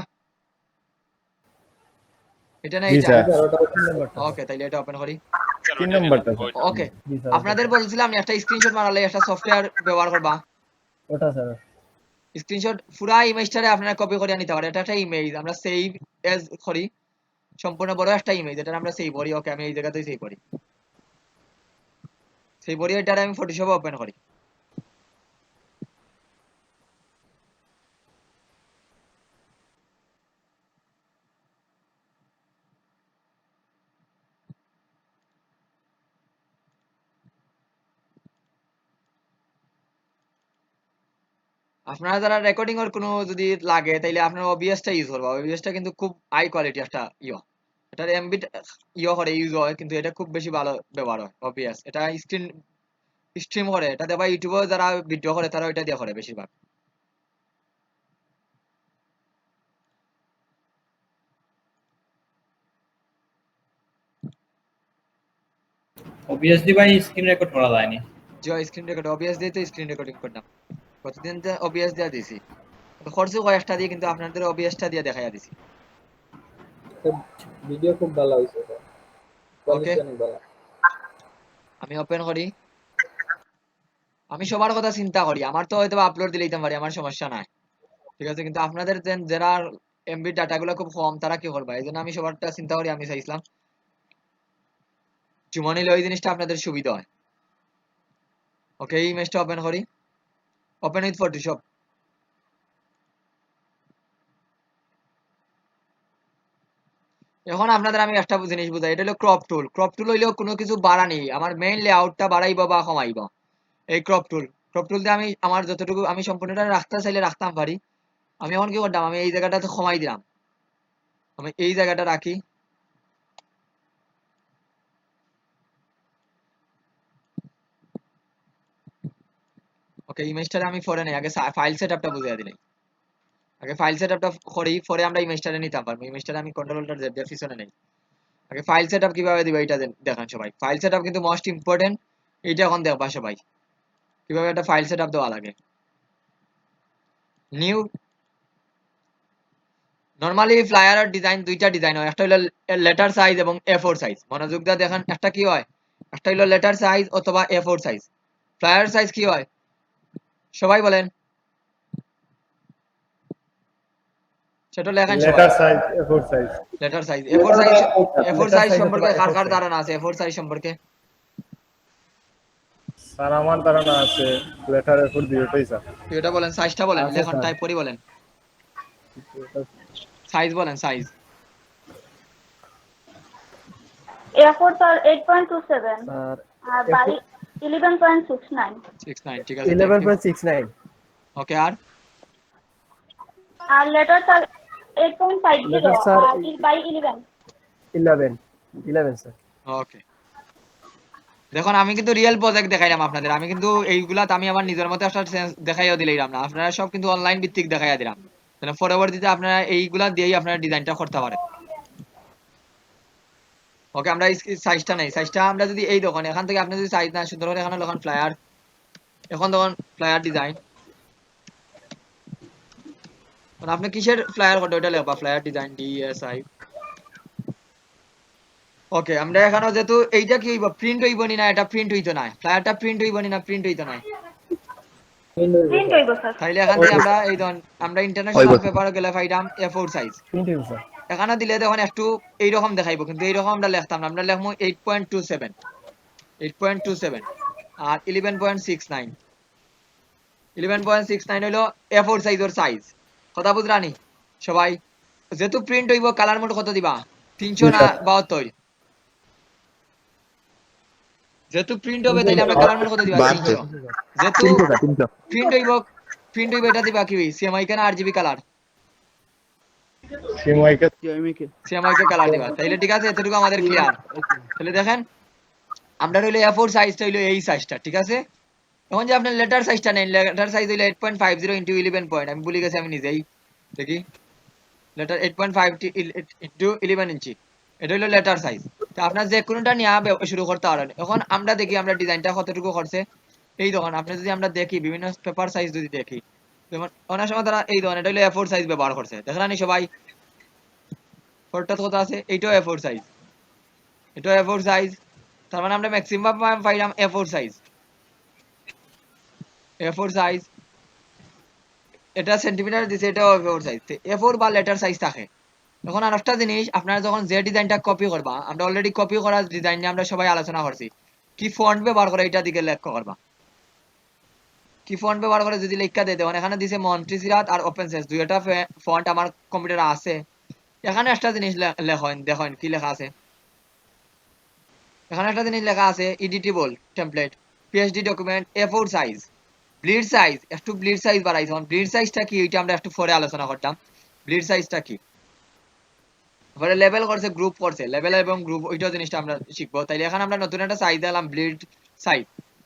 এটা না জি এইটা? স্যার। স্যার ওটা ওপেন নাম্বারটা ওকে, তাইলে এটা ওপেন করি। 3 নম্বরটা স্যার। ওকে, জি স্যার আপনাদের বলছিলাম একটা স্ক্রিনশট মারালে একটা সফটওয়্যার ব্যবহার করবা। ওটা স্যার। স্ক্রিনশট পুরা ইমেজটারে আপনারা কপি করে নিতে পারেন। এটা একটা ইমেজ আমরা সেভ এজ করি, সম্পূর্ণ বড় একটা ইমেজ, এটা আমরা সেভ করি। ওকে, আমি এই জায়গাতেই সেভ করি। সেভ করি, এটা আমি ফটোশপ ওপেন করি। আপনারা যারা রেকর্ডিং এর কোনো যদি লাগে তাইলে আপনারা ওবিএসটা ইউজ করবা। ওবিএসটা কিন্তু খুব হাই কোয়ালিটি একটা এটার এমবি করে ইউজ হয়, কিন্তু এটা খুব বেশি ভালো ব্যবহার হয় ওবিএস। এটা স্ট্রিম করে, এটা দেবা ইউটিউবে যারা ভিডিও করে তারা এটা দিয়ে করে বেশিরভাগ। অবভিয়াসলি ভাই স্ক্রিন রেকর্ড করা যায়নি। যে স্ক্রিন রেকর্ড ওবিএস দিয়ে তো স্ক্রিন রেকর্ডিং করলাম প্রতিদিন, তো ওবিএস দিয়ে দিছি, খরচ কয়েকটা দিয়ে, কিন্তু আপনাদের ওবিএসটা দিয়ে দেখাইয়া দিছি। ভিডিও খুব ভালো হয়েছে স্যার, ওকে, কোয়ালিটি অনেক ভালো। আমি ওপেন করি। আমি সবার কথা চিন্তা করি, আমার তো হয়তো আপলোড দিলে দিতে পারি, আমার সমস্যা নাই, ঠিক আছে। কিন্তু আপনাদের যারা এমবি ডাটাগুলো খুব কম তারা কি করবা, এই জন্য আমি সবারটা চিন্তা করি। আমি চাইছিলাম জুমা নিলে ওই জিনিসটা আপনাদের সুবিধা হয়। ওকে, এই ইমেজটা ওপেন করি, ওপেন উইথ ফটোশপ। এখন আপনাদের আমি একটা জিনিস বুঝাই, এটা হলো ক্রপ টুল। ক্রপ টুল হইলেও কোনো কিছু বাড়ানি, আমার মেইন লেআউটটা বাড়াইব বা কমাইব, এই ক্রপ টুল। ক্রপ টুল দিয়ে আমি আমার যতটুকু আমি সম্পূর্ণটা রাখতে চাইলে রাখতাম পারি। আমি এখন কি করতাম, আমি এই জায়গাটাতে কমাই দিলাম, আমি এই জায়গাটা রাখি। ওকে, ইমেজটা আমি পরে নেই, আগে ফাইল সেটআপটা বুঝিয়ে দিলাই। আগে ফাইল সেটআপটা করি, পরে আমরা ইমেজটা নিতে পারবো। ইমেজটা আমি কন্ট্রোলটা জেড দিয়ে পিছনে নেই। আগে ফাইল সেটআপ কিভাবে দিব এটা দেখান সবাই। ফাইল সেটআপ কিন্তু মোস্ট ইম্পর্টেন্ট, এইটা এখন দেখবা সবাই কিভাবে একটা ফাইল সেটআপ দেওয়া লাগে। নিউ, নরমালি ফ্লায়ার ডিজাইন দুইটা ডিজাইন হয়, একটা হলো লেটার সাইজ এবং A4 সাইজ। মনোযোগ দিয়ে দেখেন, একটা কি হয়, একটা হলো লেটার সাইজ অথবা A4 সাইজ। ফ্লায়ার সাইজ কি হয় সবাই বলেন, সেটা লেখেন সবাই। Letter size A4 size. Letter size A4 size সম্পর্কে কার কার ধারণা আছে A4 সাইজ সম্পর্কে? স্যার আমার ধারণা আছে লেটার A4 দুটোই স্যার। এটা বলেন, সাইজটা বলেন, আছে লেখন স্যার। টাইপ করি বলেন, সাইজ বলেন, সাইজ। A4 sir 8.27 আর আর by 11.69 69, ঠিক আছে। 11.69 ওকে, আর আর letter sir 8.50 Letter, sir, আর by 11 11 স্যার। ওকে, দেখুন আমি কিন্তু রিয়েল প্রজেক্ট দেখাইলাম আপনাদের। আমি কিন্তু এইগুলাতে আমি আমার নিজের মতো একটা সেন্স দেখাইয়া দিলাম না, আপনারা সব কিন্তু অনলাইন ভিত্তিক দেখাইয়া দিলাম, মানে পরবর্তীতে আপনারা এইগুলা দিয়েই আপনারা ডিজাইনটা করতে পারেন। ওকে, আমরা সাইজটা নেই, সাইজটা আমরা যদি এই দোকান এখান থেকে আপনি যদি সাইজ না সুন্দর করে এখানে দোকান ফ্লায়ার, এখন দোকান ফ্লায়ার ডিজাইন, আপনি কিসের ফ্লায়ার করতে ওইটা লেখবা, ফ্লায়ার ডিজাইন DSI। ওকে, আমরা এখানে যেহেতু এইটা কি হইব, প্রিন্ট হইব নি না, এটা প্রিন্ট হইতো না, ফ্লায়ারটা প্রিন্ট হইব নি না, প্রিন্ট হইতো না, print হইব স্যার। তাইলে এখান থেকে আমরা এই ধরুন আমরা ইন্টারন্যাশনাল পেপার গেলে পাইলাম A4 সাইজ। প্রিন্ট হইব স্যার। এখানে দিলে দেখুন একটু এইরকম দেখাইবো, কিন্তু এইরকম আমরা লিখতাম না, আমরা লিখবো 8.27 আর 11.69। 11.69 হলো A4 সাইজের সাইজ। কথা বুঝরানি সবাই? যেহেতু প্রিন্ট হইব, কালার মোড কত দিবা, 300 না 72? যেহেতু প্রিন্ট হবে তাইলে আমরা কালার মোড কত দিবা, 300। যেহেতু প্রিন্ট হইব এটা দিবা কি CMYK না RGB কালার? CMYK কালার দিবা, তাইলে ঠিক আছে, এতটুকু আমাদের ক্লিয়ার। তাহলে দেখেন আমরা হইলো A4 সাইজটা হইলো এই সাইজটা, ঠিক আছে। এখন যে আপনার লেটার সাইজটা নেন, লেটার সাইজ হইলো 8.50 ইনটু 11 পয়েন্ট, আমি ভুলে গেছি আমি নিজেই, দেখি লেটার 8.5 ইনটু 11 ইঞ্চি, এটা হইলো লেটার সাইজ। তো আপনার যে কোনোটা নিয়ে শুরু করতে পারেন। এখন আমরা দেখি আমরা ডিজাইনটা কতটুকু করছে। এই দেখুন আপনি যদি আমরা দেখি বিভিন্ন পেপার সাইজ যদি দেখি, যেমন অনেক সময় তারা এই ধরনের, এটা হইলো A4 সাইজ ব্যবহার করছে, দেখেন নি সবাই? ফোরটা কত আছে, এইটাও A4 সাইজ, এটাও A4 সাইজ, তার মানে আমরা ম্যাক্সিমাম পাইলাম A4 সাইজ। A4 সাইজ, এটা সেন্টিমিটার দিছে, এটাও A4 সাইজ। A4 বা লেটার সাইজ থাকে, এখন আরেকটা জিনিস, আপনারা যখন যে ডিজাইনটা কপি করবা, আমরা অলরেডি কপি করা ডিজাইন নিয়ে আমরা সবাই আলোচনা করছি, কি ফন্ট ব্যবহার করে এটা দিকে লক্ষ্য করবা। কি ফন্ট ব্যবহার করে যদি লেখা দিয়ে দেবেন, এখানে দিছে মন্টিসিরাত আর ওপেন সেন্স, দুইটা ফন্ট আমার কম্পিউটারে আছে। এখানে একটা জিনিস লেখেন, দেখেন কি লেখা আছে। এখানে একটা জিনিস লেখা আছে editable template, PhD document, A4 size, bleed size, একটু ব্লিড সাইজ বাড়াইছে। ব্লিড সাইজটা কি এটা আমরা একটু পরে আলোচনা করতাম, ব্লিড সাইজটা কি। পরে লেভেল করছে, গ্রুপ করছে, লেভেল এবং গ্রুপ ওইটা জিনিসটা আমরা শিখবো। তাইলে এখানে আমরা নতুন একটা সাইজ দিলাম, ব্লিড সাইজ।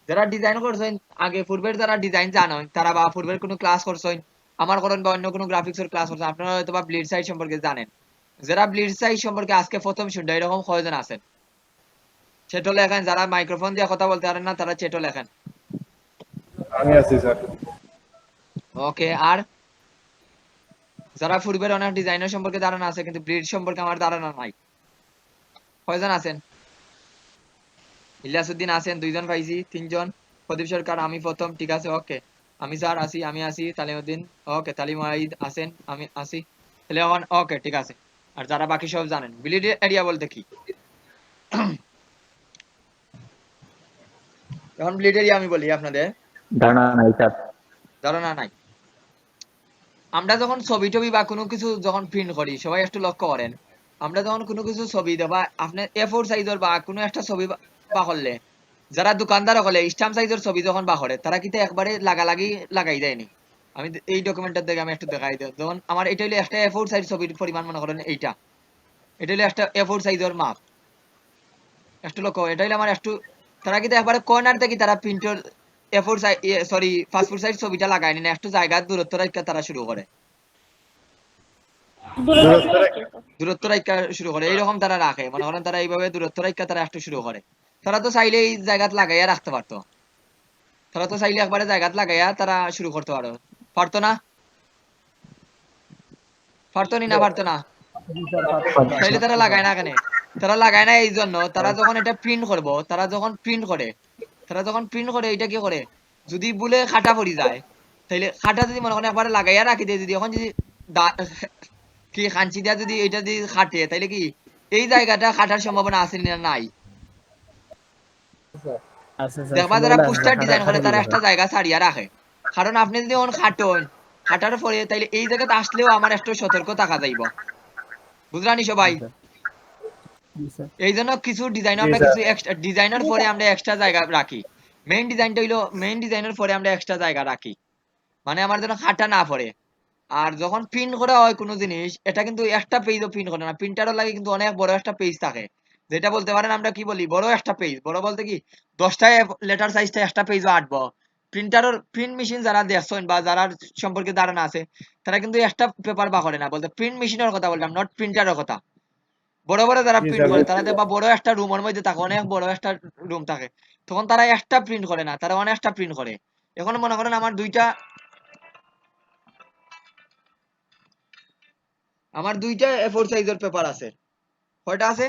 যারা ডিজাইন করছেন আগে পূর্বের, যারা ডিজাইন জানেন তারা, বা পূর্বের কোনো ক্লাস করছেন, আমার করেন বা অন্য কোনো গ্রাফিক্সের ক্লাস করছেন, আপনারা হয়তো বা ব্লিড সাইজ সম্পর্কে জানেন। যারা ব্লিড সাইজ সম্পর্কে আজকে প্রথম শুনতে, এরকম কয়জন আছেন? চেটো লেখেন। যারা মাইক্রোফোন দিয়ে কথা বলতে পারেন না তারা চেটো লেখেন। আমি আছি স্যার। ওকে, আর যারা পূর্বের অনেক ডিজাইনের সম্পর্কে ধারণা আছে কিন্তু ব্লিড সম্পর্কে আমার ধারণা নাই, কয়জন আছেন? ইলিয়াসউদ্দিন আছেন, 2জন পাইছি, 3জন। প্রদীপ সরকার, আমি প্রথম, ঠিক আছে, ওকে। আমি স্যার আছি, আমি আছি। তালিমউদ্দিন, ওকে। তালিম ওয়াহিদ আছেন, আমি আছি। তাহলে এখন ওকে, ঠিক আছে। আর যারা বাকি সব জানেন, ব্লিড এরিয়া বলতে কি, এখন ব্লিড এরিয়া আমি বলি আপনাদের, ধারণা নাই স্যার। ধারণা নাই। আমরা যখন ছবি টবি বা কোনো কিছু যখন প্রিন্ট করি, সবাই একটু লক্ষ্য করেন, আমরা যখন কোনো কিছু ছবি দেবা, আপনার A4 সাইজের বা কোনো একটা ছবি বা করলে, যারা দোকানদার হলে স্ট্যাম্প সাইজের ছবি যখন বা করে, তারা কিন্তু একবারে লাগাই দেয়নি। আমি এই ডকুমেন্টের দিকে আমি একটু দেখাই দিই। যেমন আমার এটা হলো একটা A4 সাইজ ছবির পরিমাণ, মনে করেন এইটা, এটা হলো একটা A4 সাইজের মাপ। একটু লক্ষ্য, এটা হলো আমার একটু, তারা কিন্তু একবারে কর্নার থেকে তারা প্রিন্টের A4 size, sorry, passport size ছবিটা লাগায়নি না, একটু জায়গার দূরত্ব রেখে তারা শুরু করে, দূরত্ব রেখা শুরু করে, এইরকম তারা রাখে। মনে করেন তারা এইভাবে দূরত্ব রেখা তারা একটু শুরু করে। তারা তো চাইলে এই জায়গাত লাগাইয়া রাখতে পারতো, তারা তো চাইলে একবারে জায়গাত লাগাইয়া তারা শুরু করতে পারতো না? পারতো নি না, পারতো না? তাইলে তারা লাগায় না কেন? তারা লাগায় না এই জন্য, তারা যখন এটা প্রিন্ট করবো, তারা যখন প্রিন্ট করে এটা কি করে, যদি বলে খাটা পড়ি যায়, তাইলে খাটা যদি মনে করেন একবারে লাগাইয়া রাখি দেয়, যদি এখন যদি কি খাঞ্চি দিয়া যদি এটা যদি খাটে, তাইলে কি এই জায়গাটা খাটার সম্ভাবনা আছে না নাই? দেখবা যারা পোস্টার ডিজাইন করে তারা একটা জায়গা ছাড়িয়া রাখে, কারণ আপনি যদি এখন খাটন, খাটার পরে তাইলে এই জায়গাতে আসলেও আমার একটু সতর্ক থাকা যাইব, বুঝলানি সবাই? এই জন্য কিছু ডিজাইন আমরা কিছু এক্সট্রা ডিজাইনের পরে আমরা এক্সট্রা জায়গা রাখি। মেইন ডিজাইনটা হইলো, মেইন ডিজাইনের পরে আমরা এক্সট্রা জায়গা রাখি, মানে আমার যেন খাটা না পড়ে। আর যখন প্রিন্ট করা হয় কোনো জিনিস, এটা কিন্তু একটা পেজও প্রিন্ট করে না, প্রিন্টারও লাগে কিন্তু অনেক বড় একটা পেজ থাকে, যেটা বলতে পারেন আমরা কি বলি, বড় একটা পেজ। বড় বলতে কি 10টা লেটার সাইজটা একটা পেজও আঁটবো। প্রিন্টারের প্রিন্ট মেশিন যারা দেখছেন বা যারা সম্পর্কে ধারণা আছে, তারা কিন্তু একটা পেপার বা করে না, বলতে প্রিন্ট মেশিনের কথা বললাম, নট প্রিন্টারের কথা। বড় বড় যারা প্রিন্ট করে তারা দেখবা বড় একটা রুমের মধ্যে থাকে, অনেক বড় একটা রুম থাকে, তখন তারা একটা প্রিন্ট করে না, তারা অনেকটা প্রিন্ট করে। এখন মনে করেন আমার দুইটা A4 সাইজের পেপার আছে। কয়টা আছে?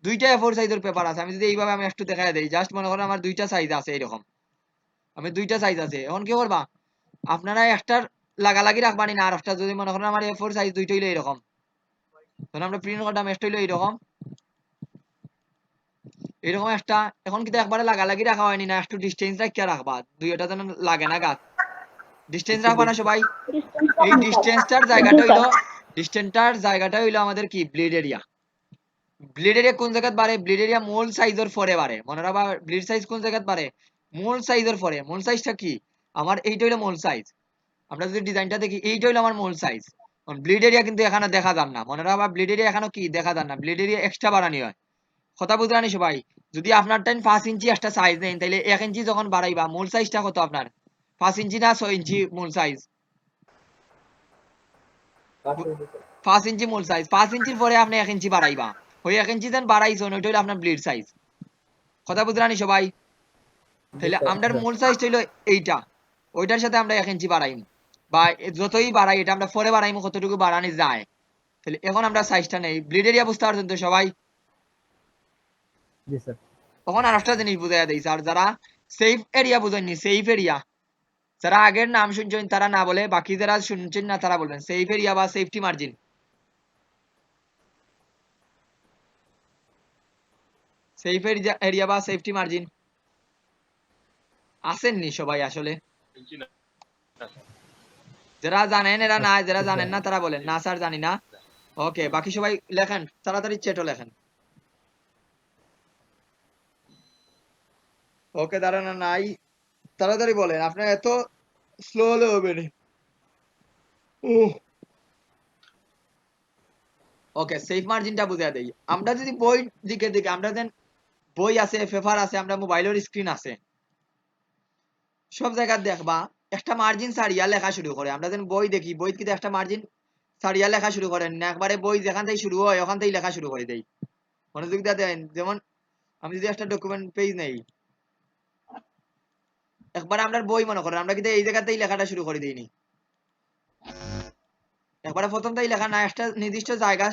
দুইটা A4 সাইজের পেপার আছে। আমি যদি এইভাবে আমি একটু দেখাই দেই, জাস্ট মনে করেন আমার দুইটা সাইজ আছে এরকম, আমি দুইটা সাইজ আছে। এখন কি করবা, আপনারা একটার লাগালাগি রাখবানি না, আর একটা যদি মনে করেন আমার A4 সাইজ দুইটা হইলো এরকম, তখন আমরা প্রিন্ট করতাম, একটা হইলো এরকম, এরকম একটা। এখন কিন্তু একবারে লাগালাগি রাখা হয়নি না, একটু ডিস্টেন্স রাখিয়া রাখবা, দুইটা যেন লাগে না গাছ। ডিস্টেন্স রাখবা না সবাই? এই ডিস্টেন্সটার জায়গাটা হইলো আমাদের কি, ব্লিড এরিয়া। ব্লিড এরিয়া কোন জায়গাত বাড়ে? ব্লিড এরিয়া মূল সাইজের পরে বাড়ে, মনে রাখবা। ব্লিড সাইজ কোন জায়গাত বাড়ে? মূল সাইজের পরে। মূল সাইজটা কি আমার? এইটা হইলো মূল সাইজ। আমরা যদি ডিজাইনটা দেখি, এইটা হইলো আমার মূল সাইজ। ব্লিড এরিয়া কিন্তু এখানে দেখা যান না, মনে রাখবা। ব্লিড এরিয়া এখানে কি দেখা যান না, ব্লিড এরিয়া এক্সট্রা বাড়ানি হয়। কথা বুঝলানি সবাই? যদি আপনার 5 ইঞ্চি একটা সাইজ নেন, তাহলে 1 ইঞ্চি যখন বাড়াইবা, মূল সাইজটা কত আপনার? 5 ইঞ্চি না 6 ইঞ্চি মূল সাইজ? 5 ইঞ্চি মূল সাইজ। 5 ইঞ্চির পরে আপনি 1 ইঞ্চি বাড়াইবা, ওই 1 ইঞ্চি যেন বাড়াইছেন ওইটা হলো আপনার ব্লিড সাইজ। কথা বুঝলানি সবাই? তাহলে আমাদের মূল সাইজ হইলো এইটা, ওইটার সাথে আমরা 1 ইঞ্চি বাড়াইম, বা যতই বাড়াই এটা আমরা পরে বাড়াইম কতটুকু বাড়ানি যায়। তাহলে এখন আমরা সাইজটা নেই। ব্লিড এরিয়া বুঝতে পারছেন তো সবাই? তখন আর একটা জিনিস বুঝাইয়া দিই স্যার, যারা সেফ এরিয়া বুঝেননি, সেফ এরিয়া, যারা আগের নাম শুনছেন তারা না বলে, বাকি যারা শুনছেন না তারা বলবেন সেফ এরিয়া বা সেফটি মার্জিন। সেফ এরিয়া বা সেফটি মার্জিন আসেননি সবাই আসলে? যারা জানেন এরা না, যারা জানেন না তারা বলেন না স্যার জানি না। ওকে, বাকি সবাই লেখেন তাড়াতাড়ি, চ্যাটও লেখেন। ওকে, দাঁড়ানো নাই, তাড়াতাড়ি বলেন, আপনার এত স্লো হলে হবে না। ওকে, সেফ মার্জিনটা বুঝিয়ে দেই। আমরা যদি বই দিকে দিকে আমরা দেন, বই আছে, পেপার আছে, আমরা মোবাইলের স্ক্রিন আছে, সব জায়গা দেখবা একটা মার্জিন ছাড়িয়া লেখা শুরু করে। আমরা যেন বই দেখি, বই কিন্তু একটা মার্জিন ছাড়িয়া লেখা শুরু করেন না, একবারে বই যেখান থেকে শুরু হয় ওখান থেকে লেখা শুরু করে দেই। মনোযোগ দিয়ে দেন। যেমন আমি যদি একটা ডকুমেন্ট পেজ নেই, একবার আমরা বই মনে করেন, আমরা কিন্তু এই জায়গাতেই লেখাটা শুরু করে দিইনি, একবারে প্রথম থেকে লেখা না, একটা নির্দিষ্ট জায়গা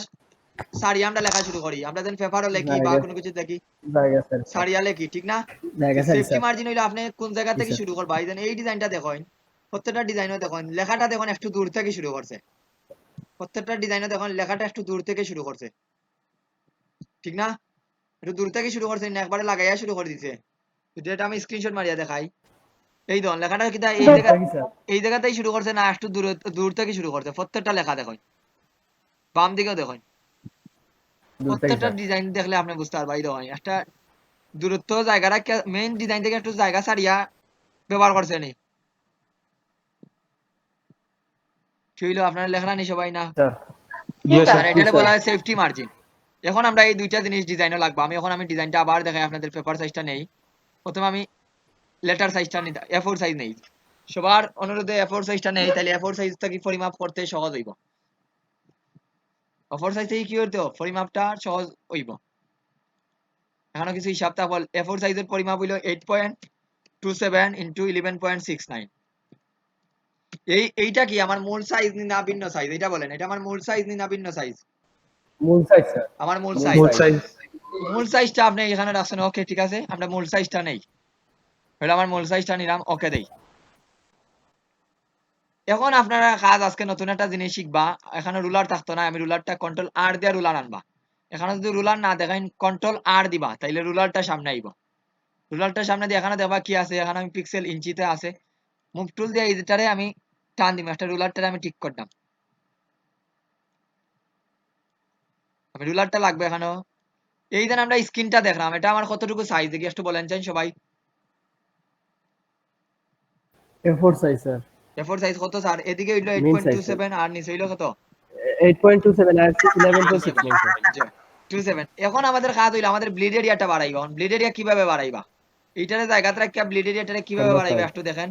ছাড়িয়ে আমরা লেখা শুরু করি। আমরা যেন পেপারও লেখি বা কোনো কিছু দেখি জায়গা স্যার ছাড়িয়া লেখি, ঠিক না? জায়গা স্যার সেফটি মার্জিন হইলো আপনি কোন জায়গা জি থেকে স্যার শুরু করবা। এই ডিজাইনটা দেখেন, প্রত্যেকটা ডিজাইনও দেখেন লেখাটা দেখুন একটু দূর থেকে শুরু করছে, প্রত্যেকটা ডিজাইনও দেখুন লেখাটা একটু দূর থেকে শুরু করছে, ঠিক না? একটু দূর থেকে শুরু করছে না একবারে লাগাইয়া শুরু করে দিছে। যদি এটা আমি স্ক্রিনশট মারিয়া দেখাই, এই ধরুন লেখাটা কিন্তু এই জায়গাতেই শুরু করছে না একটু দূর দূর থেকে শুরু করছে। প্রত্যেকটা লেখা দেখুন, বাম দিকেও দেখুন, দূর থেকে প্রত্যেকটা স্যার ডিজাইন দেখলে আপনি বুঝতে পারবেন। এই দেখুন একটা দূরত্ব জায়গাটা মেইন ডিজাইন থেকে একটু জায়গা ছাড়িয়া ব্যবহার করছে নি। কি হইলো, আপনারা লেখা নি সবাই না? স্যার আর এটা বলা হয় সেফটি মার্জিন। এখন আমরা এই দুইটা জিনিস ডিজাইনও লাগবে। আমি ডিজাইনটা আবার দেখাই আপনাদের। পেপার সাইজটা নেই, প্রথমে আমি লেটার সাইজটা নিতে A4 সাইজ নেই, সবার অনুরোধে A4 সাইজটা নেই, তাহলে A4 সাইজটা কি পরিমাপ করতে সহজ হইব। A4 সাইজ থেকে কি হইতো, পরিমাপটা সহজ হইব। এখনো কিছু হিসাবটা বল। A4 সাইজের পরিমাপ হইলো 8.27 ইন্টু 11.69। এইটা কি আমার মূল সাইজ না ভিন্ন সাইজ, এটা বলেন। এটা আমার মূল সাইজ না ভিন্ন সাইজ? মূল সাইজ স্যার আমার মূল মূল সাইজ। সাইজ মূল সাইজটা আপনি এখানে রাখছেন, ওকে ঠিক আছে, আমরা মূল সাইজটা নেই, হলো আমার মূল সাইজটা নিলাম, ওকে দেই। এখন আপনারা কাজ আজকে নতুন একটা জিনিস শিখবা। এখানে রুলার থাকতো না, আমি রুলারটা কন্ট্রোল আর দিয়ে রুলার আনবা। এখানে যদি রুলার না দেখাই কন্ট্রোল আর দিবা, তাইলে রুলারটা সামনে আইব। রুলারটা সামনে দিয়ে এখানে দেখবা কি আছে, এখানে আমি পিক্সেল ইঞ্চিতে আছে, মুভ টুল দিয়ে এইটারে আমি টান দিব, একটা রুলারটারে আমি ঠিক করতাম। আমি রুলারটা লাগবে এখানেও। এই দেন আমরা স্ক্রিনটা দেখলাম, এটা আমার কতটুকু সাইজ দেখি একটু বলেন চাই সবাই। A4 size sir A4 size কত স্যার? এদিকে হইলো মেইন সাইজ 8.27 আর নিচে হইলো কত? 8.27 আর 11.69 স্যার 27। এখন আমাদের কাজ হইলো আমাদের ব্লিড এরিয়াটা বাড়াইবা। ব্লিড এরিয়া কিভাবে বাড়াইবা? এইটারে জায়গাতে রাখিয়া ব্লিড এরিয়াটারে কিভাবে বাড়াইবা একটু দেখেন।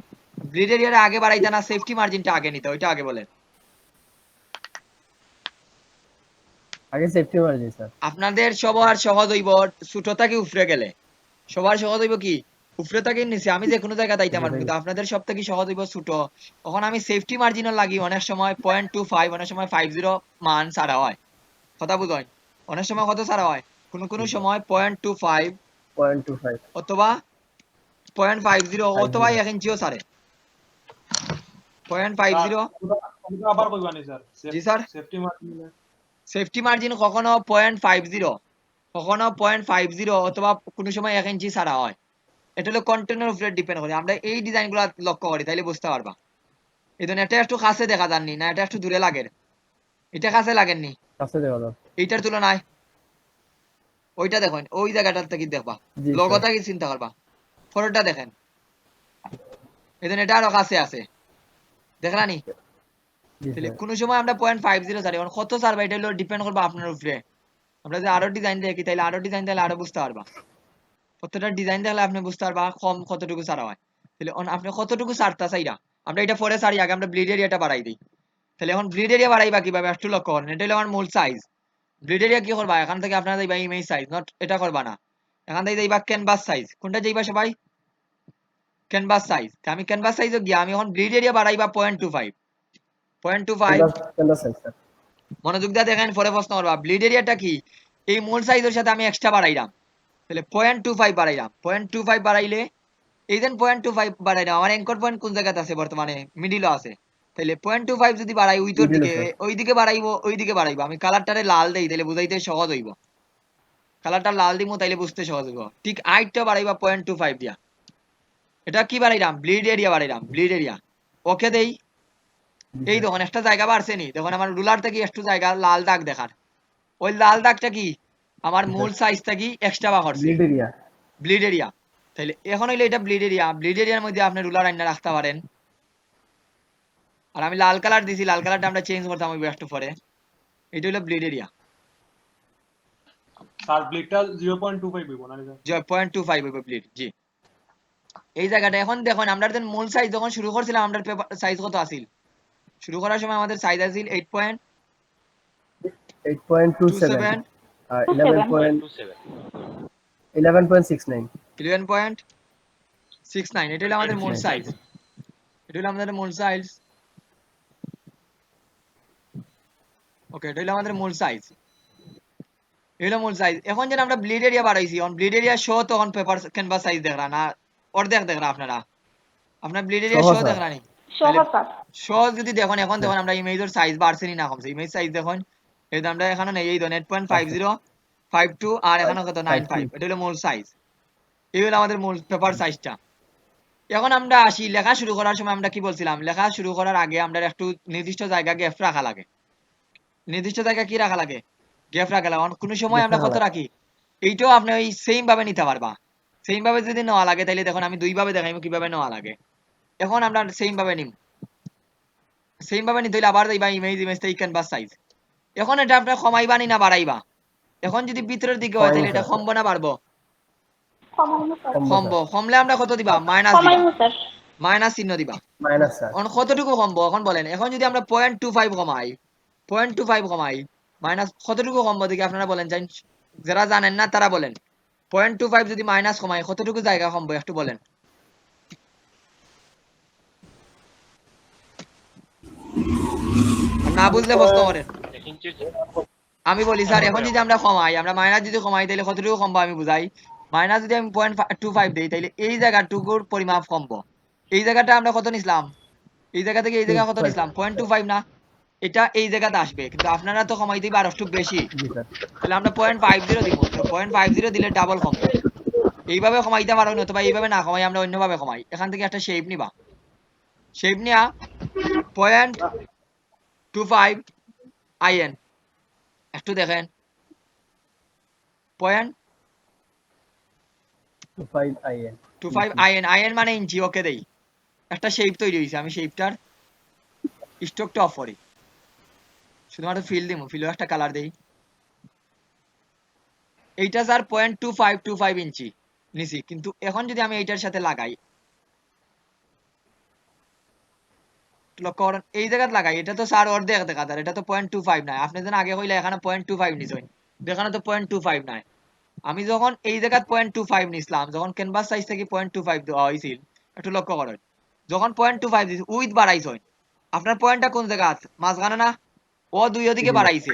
ব্লিড এরিয়াটা আগে বাড়াইতা না সেফটি মার্জিনটা আগে নিতে, ওইটা আগে বলেন। আগে সেফটি মার্জিন স্যার আপনাদের সবার সহজ হইব ছোট থেকে উপরে গেলে, সবার সহজ হইব কি উপরে থেকে নিচে। আমি যে কোনো জায়গা দাইতে পারবো, কিন্তু আপনাদের সব থেকে সহজ হইব ছোট। তখন আমি সেফটি মার্জিনও লাগি অনেক সময় 0.25, অনেক সময় 50 মান ছাড়া হয়। কথা বুঝেন? অনেক সময় কত ছাড়া হয়, কোনো সময় 0.25 0.25 অথবা 0.50 অথবা 1 ইঞ্চিও ছাড়ে। 0.50 আবার কইবানি স্যার জি sir. Safety margin safety margin কখনো 0.50, কখনো 0.50 অথবা কোনো সময় 1 ইঞ্চি ছাড়া হয়। এটা হলো কন্টেন্টের উপরে ডিপেন্ড করে। আমরা এই ডিজাইন গুলা লক্ষ্য করি, তাইলে বুঝতে পারবা। এই জন্য এটা একটু কাছে দেখা যাননি না, এটা একটু দূরে লাগে, এটা কাছে লাগেননি কাছে দেখা দাও এইটার তুলনায়। ওইটা দেখেন, ওই জায়গাটার থেকে দেখবা, জি লোগোটা কি চিন্তা করবা, ফটোটা দেখেন, এই জন্য এটা আরো কাছে আছে, দেখলানি? জি তাহলে স্যার কোনো সময় আমরা 0.50 ছাড়ি, এখন কত ছাড়বা এটা হলো ডিপেন্ড করবা আপনার উপরে। আমরা যে আরো ডিজাইন দেখি, তাইলে আরো ডিজাইন দিলে আরো বুঝতে পারবা। প্রত্যেকটা ডিজাইন দেখলে আপনি বুঝতে পারবা কম কতটুকু ছাড়া হয়। তাহলে আপনি কতটুকু ছাড়তা চাইরা, আমরা এটা পরে ছাড়ি, আগে আমরা ব্লিড এরিয়াটা বাড়াই দিই। তাহলে এখন ব্লিড এরিয়া বাড়াইবা কিভাবে একটু লক্ষ্য করেন। এটা হলো আমার মূল সাইজ। ব্লিড এরিয়া কি করবা, এখান থেকে আপনারা যাইবা ইমেজ সাইজ, নট এটা করবা না, এখান থেকে যাইবা ক্যানভাস সাইজ। কোনটা যাইবা সবাই? Canvas size. আমি ক্যানভাস সাইজে গিয়া আমি এখন ব্লিড এরিয়া বাড়াইবা 0.25। 0.25 ক্যানভাস সাইজ স্যার মনোযোগ দিয়ে দেখেন, পরে প্রশ্ন করবা ব্লিড এরিয়াটা কি। এই মূল সাইজের সাথে আমি এক্সট্রা বাড়াইলাম, তাহলে 0.25 বাড়াইলাম। 0.25 বাড়াইলে এই দেন 0.25 বাড়াইলাম, আমার অ্যাঙ্কর পয়েন্ট কোন জায়গাতে আছে বর্তমানে? মিডিলও আছে। তাহলে 0.25 যদি বাড়াই উইতর দিকে, ওই দিকে বাড়াইবো, ওই দিকে বাড়াইবো। আমি কালারটারে লাল দেই, তাহলে বুঝাইতে সহজ হইব। কালারটা লাল দিমু তাইলে বুঝতে সহজ হইব। ঠিক হাইটটা বাড়াইবা 0.25 দিয়া। এটা কি বাড়াইলাম? ব্লিড এরিয়া বাড়াইলাম, ব্লিড এরিয়া। ওকে দেই। এই দেখুন একটা জায়গা বাড়ছে নি, দেখুন আমার রুলার থেকে একটু জায়গা লাল দাগ দেখার, ওই লাল দাগটা কি আমার মূল সাইজ থেকে এক্সট্রা বা করছে ব্লিড এরিয়া। Bleed area. তাহলে এখন হইলে এটা ব্লিড এরিয়া, ব্লিড এরিয়ার মধ্যে আপনি রুলার আইনা রাখতে পারেন। আর আমি লাল কালার দিছি, লাল কালারটা আমরা চেঞ্জ করতাম ওই একটু পরে। এটা হলো ব্লিড এরিয়া। স্যার ব্লিডটা 0.25 হইব না স্যার? 0.25 হইব ব্লিড, জি। এই জায়গাটা এখন দেখুন আমরা যখন মূল সাইজ যখন শুরু করছিলাম আমরা পেপার সাইজ কত আছিল? শুরু করার সময় আমাদের সাইজ আছিল 8.27 8.27 আর 11.69 11.69 এটা হলো আমাদের মূল সাইজ। এটা হলো আমাদের মূল সাইজ। ওকে, এটা হলো আমাদের মূল সাইজ। এটা মূল সাইজ। এখন যেন আমরা ব্লিড এরিয়া বাড়াইছি, অন ব্লিড এরিয়া শো তখন পেপার ক্যানভাস সাইজ দেখরা না অর্ধেক দেখরা আপনারা। আপনার ব্লিড এরিয়া শো দেখরা নি? সহজ স্যার। শো যদি দেখুন এখন দেখুন আমরা ইমেজের সাইজ বাড়ছে নি না কমছে? ইমেজ সাইজ দেখুন এই যে আমরা এখানে নেই, এই ধরুন 8.5052 আর এখানে কত 95। এটা হলো মূল সাইজ। এই হলো আমাদের মূল পেপার সাইজটা। এখন আমরা আসি লেখা শুরু করার সময় আমরা কি বলছিলাম? লেখা শুরু করার আগে আমরা একটু নির্দিষ্ট জায়গা গ্যাপ রাখা লাগে। নির্দিষ্ট জায়গা কি রাখা লাগে? গ্যাপ রাখা লাগে। কোন সময় আমরা কত রাখি? এইটাও আপনি ওই সেম ভাবে নিতে পারবা। সেম ভাবে যদি নেওয়া লাগে তাহলে দেখুন আমি দুই ভাবে দেখাইবো কিভাবে নেওয়া লাগে। এখন আমরা সেম ভাবে নিম, সেম ভাবে নিতে হইলে আবার যাইবা ইমেজ থেকে ক্যানভাস সাইজ। এখন এটা আপনি কমাইবা নি না বাড়াইবা? এখন যদি ভিতরের দিকে হয় তাহলে এটা কমবো না বাড়বো? কমাইমু স্যার। কমবো। কমলে আমরা কত দিবা? মাইনাস দিবা, কমাইমু স্যার। মাইনাস চিহ্ন দিবা। Minus sir. এখন কতটুকু কমবো এখন বলেন? এখন যদি আমরা 0.25 কমাই, 0.25 কমাই মাইনাস কতটুকু কমবো দেখি আপনারা বলেন। যারা জানেন না তারা বলেন 0.25 যদি মাইনাস কমাই কতটুকু জায়গা কমবো একটু বলেন। না বুঝলে প্রশ্ন করেন। আমি বলি স্যার এখন যদি আমরা কমাই, আমরা মাইনাস যদি কমাই তাহলে কতটুকু কমবো আমি বুঝাই। মাইনাস যদি আমি 0.25 দিই তাহলে এই জায়গাটুকুর পরিমাপ কমবো। এই জায়গাটা আমরা কত নিছিলাম? এই জায়গা থেকে এই জায়গা কত নিছিলাম? 0.25 না? এটা এই জায়গাতে আসবে, কিন্তু আপনারা তো কমাই দিবে আর একটু বেশি। তাহলে আমরা 0.50 দিব। 0.50 দিলে ডাবল কমবে। এইভাবে কমাইতে পারো, অথবা এইভাবে না কমাই আমরা অন্যভাবে কমাই। এখান থেকে একটা শেপ নিবা, শেপ নিয়া 0.25 আইএন একটু দেখেন 0.25 আইএন। আইএন মানে ইঞ্চি। ওকে দেই, একটা শেপ তৈরি হয়েছে। আমি শেপটার স্ট্রোকটা অফ করি, শুধুমাত্র ফিল দিব, ফিলও একটা কালার দেই। এইটা স্যার 0.2525 ইঞ্চি নিছি, কিন্তু এখন যদি আমি এইটার সাথে লাগাই, লক্ষ্য করেন এই জায়গায় লাগাই, এটা তো স্যার অর্ধেক দেখা যায়, এটা তো 0.25 নাই। আপনি যেন আগে কইলে এখানে 0.25 নিছেন, এখানে তো 0.25 নাই। আমি যখন এই জায়গায় 0.25 নিছিলাম, যখন ক্যানভাস সাইজ থেকে 0.25 দেওয়া হয়েছিল, একটু লক্ষ্য করেন যখন 0.25 দিছি উইথ বাড়াইছেন, আপনার পয়েন্টটা কোন জায়গা? মাঝখানে না? ও দুই ওদিকে বাড়াইছে।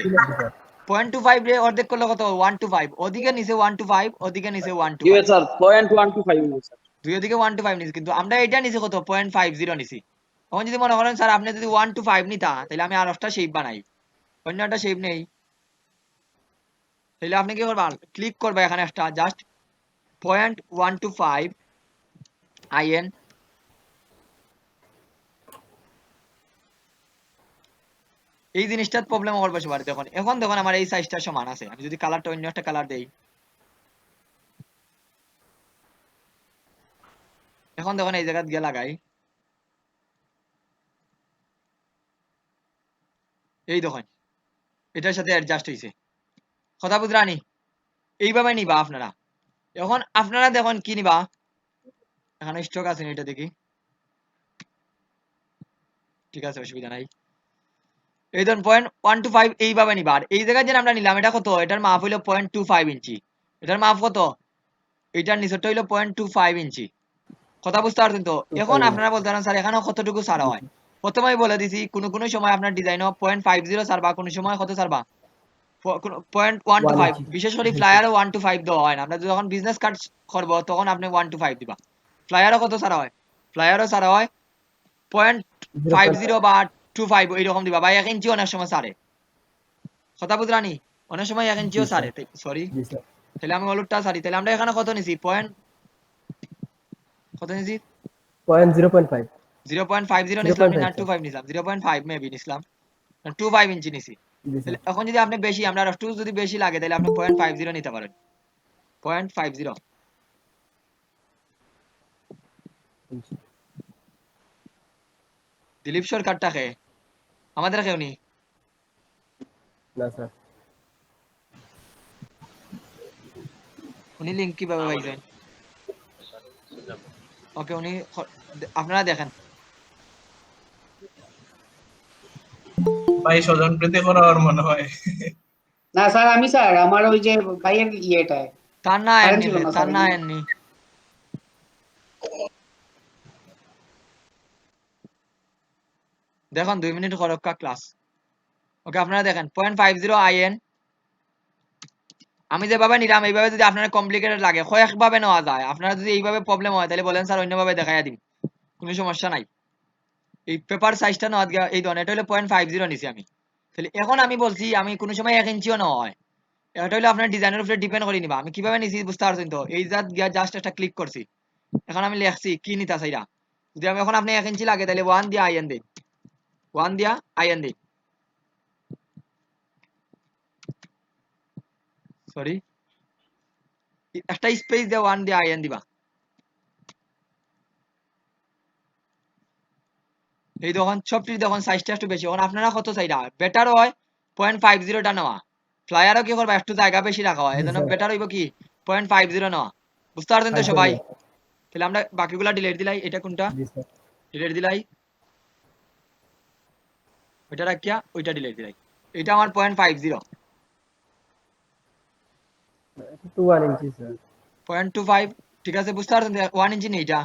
0.25 রে অর্ধেক করলে কত? 125। ওদিকে নিচে 125, ওদিকে নিচে 125। Sir 0.125 sir. দুই ওদিকে 125 নিছি, কিন্তু আমরা এটা নিছি কত? 0.50 নিছি। এখন যদি মনে করেন স্যার আপনি যদি 125 নিতা, তাহলে আমি আর একটা শেপ বানাই, অন্য একটা শেপ নেই, তাহলে আপনি কি করবেন? ক্লিক করবে এখানে একটা জাস্ট 0.125 আইএন। এই জিনিসটার প্রবলেম করবে সবার। দেখুন এখন দেখুন আমার এই সাইজটা সমান আছে। আমি যদি কালারটা অন্য একটা কালার দেই, এখন দেখুন এই জায়গা গিয়ে লাগাই, এই দেখুন এটার সাথে অ্যাডজাস্ট হয়েছে। কথা বুঝরানি? এইভাবে নিবা আপনারা। এখন আপনারা দেখুন কি নিবা, এখানে স্টক আছে এটা দেখি, ঠিক আছে অসুবিধা নাই। এই ধরুন 0.125 এইভাবে নিবা। আর এই জায়গায় যে আমরা নিলাম এটা কত? এটার মাপ হইলো 0.25 ইঞ্চি। এটার মাপ কত? এটার নিচেরটা হইলো 0.25 ইঞ্চি। কথা বুঝতে পারছেন তো? এখন আপনারা বলতে পারেন স্যার এখানে কতটুকু ছাড়া হয়? প্রথমেই বলে দিছি কোন সময় আপনার ডিজাইন 0.50 ছাড়বা, কোন সময় কত ছাড়বা? 0.125। বিশেষ করে ফ্লায়ারে 125 দেওয়া হয় না। আমরা যখন বিজনেস কার্ড করবো তখন আপনি 125 দিবা। ফ্লায়ারও কত ছাড়া হয়? ফ্লায়ারও ছাড়া হয় 0.50 বা 25 এইরকম দিবা, বা 1 ইঞ্চি অনেক সময় ছাড়ে। কথা বুঝরানি? অনেক সময় 1 ইঞ্চিও ছাড়ে, সরি তাহলে আমি হলুদটা সারি, তাহলে আমরা এখানে কত নিছি পয়েন্ট, কত নিছি 0.5 0.50 নিছিলাম না 0.5 25 নিছিলাম, 0.5 মেবি নিছিলাম, 25 ইঞ্চি নিছি। জি তাহলে স্যার। এখন যদি আপনি বেশি, আমরা একটু যদি বেশি লাগে তাহলে আপনি 0.50 নিতে পারেন, 0.50। দিলীপ সরকারটা খে, আমাদের কেউ নি। না স্যার। উনি লিঙ্ক কিভাবে পাইছেন? ওকে, উনি আপনারা দেখেন। ভাই স্বজন প্রীতি করার মনে হয়। না স্যার, আমি স্যার আমার ওই যে ভাইয়ের ইয়েটায় তার না কারেন্ট আয়েননি, ছিল না তার স্যার। না আয়েননি। দেখুন 2 মিনিট করক্কা ক্লাস। ওকে, আপনারা দেখেন 0.50 আইএন। আমি যেভাবে নিলাম এইভাবে যদি আপনারা কমপ্লিকেটেড লাগে কয়েকভাবে নেওয়া যায়। আপনারা যদি এইভাবে প্রবলেম হয় তাহলে বলেন স্যার অন্যভাবে দেখাইয়া দিন, কোনো সমস্যা নাই। এই পেপার সাইজটা নেওয়া গিয়া এই ধরনের, এটা হলো 0.50 নিছি আমি। তাহলে এখন আমি বলছি আমি কোনো সময় 1 ইঞ্চিও নেওয়া হয়, এটা হলো আপনার ডিজাইনের উপরে ডিপেন্ড করে নিবা। আমি কিভাবে নিছি বুঝতে পারছেন তো? এই গিয়া জাস্ট একটা ক্লিক করছি, এখন আমি লিখছি কি নিতা চাইরা। যদি আমি এখন আপনি 1 ইঞ্চি লাগে তাহলে 1 দিয়া আইএন দিই, 1 দিয়া আইএন দিই, সরি একটা স্পেস দিয়ে 1 দিয়ে আইএন দিবা। এই দেখুন সবটির দেখুন সাইজটা একটু বেশি। এখন আপনারা কত চাইরা বেটার হয় 0.50টা নেওয়া। ফ্লায়ারও কি করবা একটু জায়গা বেশি রাখা হয়, জি এজন্য স্যার। বেটার হইব কি 0.50 নেওয়া। বুঝতে পারছেন তো সবাই? তাহলে আমরা বাকিগুলা ডিলিট দিলাই, এটা কোনটা জি স্যার। ডিলিট দিলাই, ওইটা রাখিয়া ওইটা ডিলিট দিলাই। এটা আমার 0.50, 1 ইঞ্চি স্যার। 0.25। ঠিক আছে, বুঝতে পারছেন 1 ইঞ্চি নেই এটা।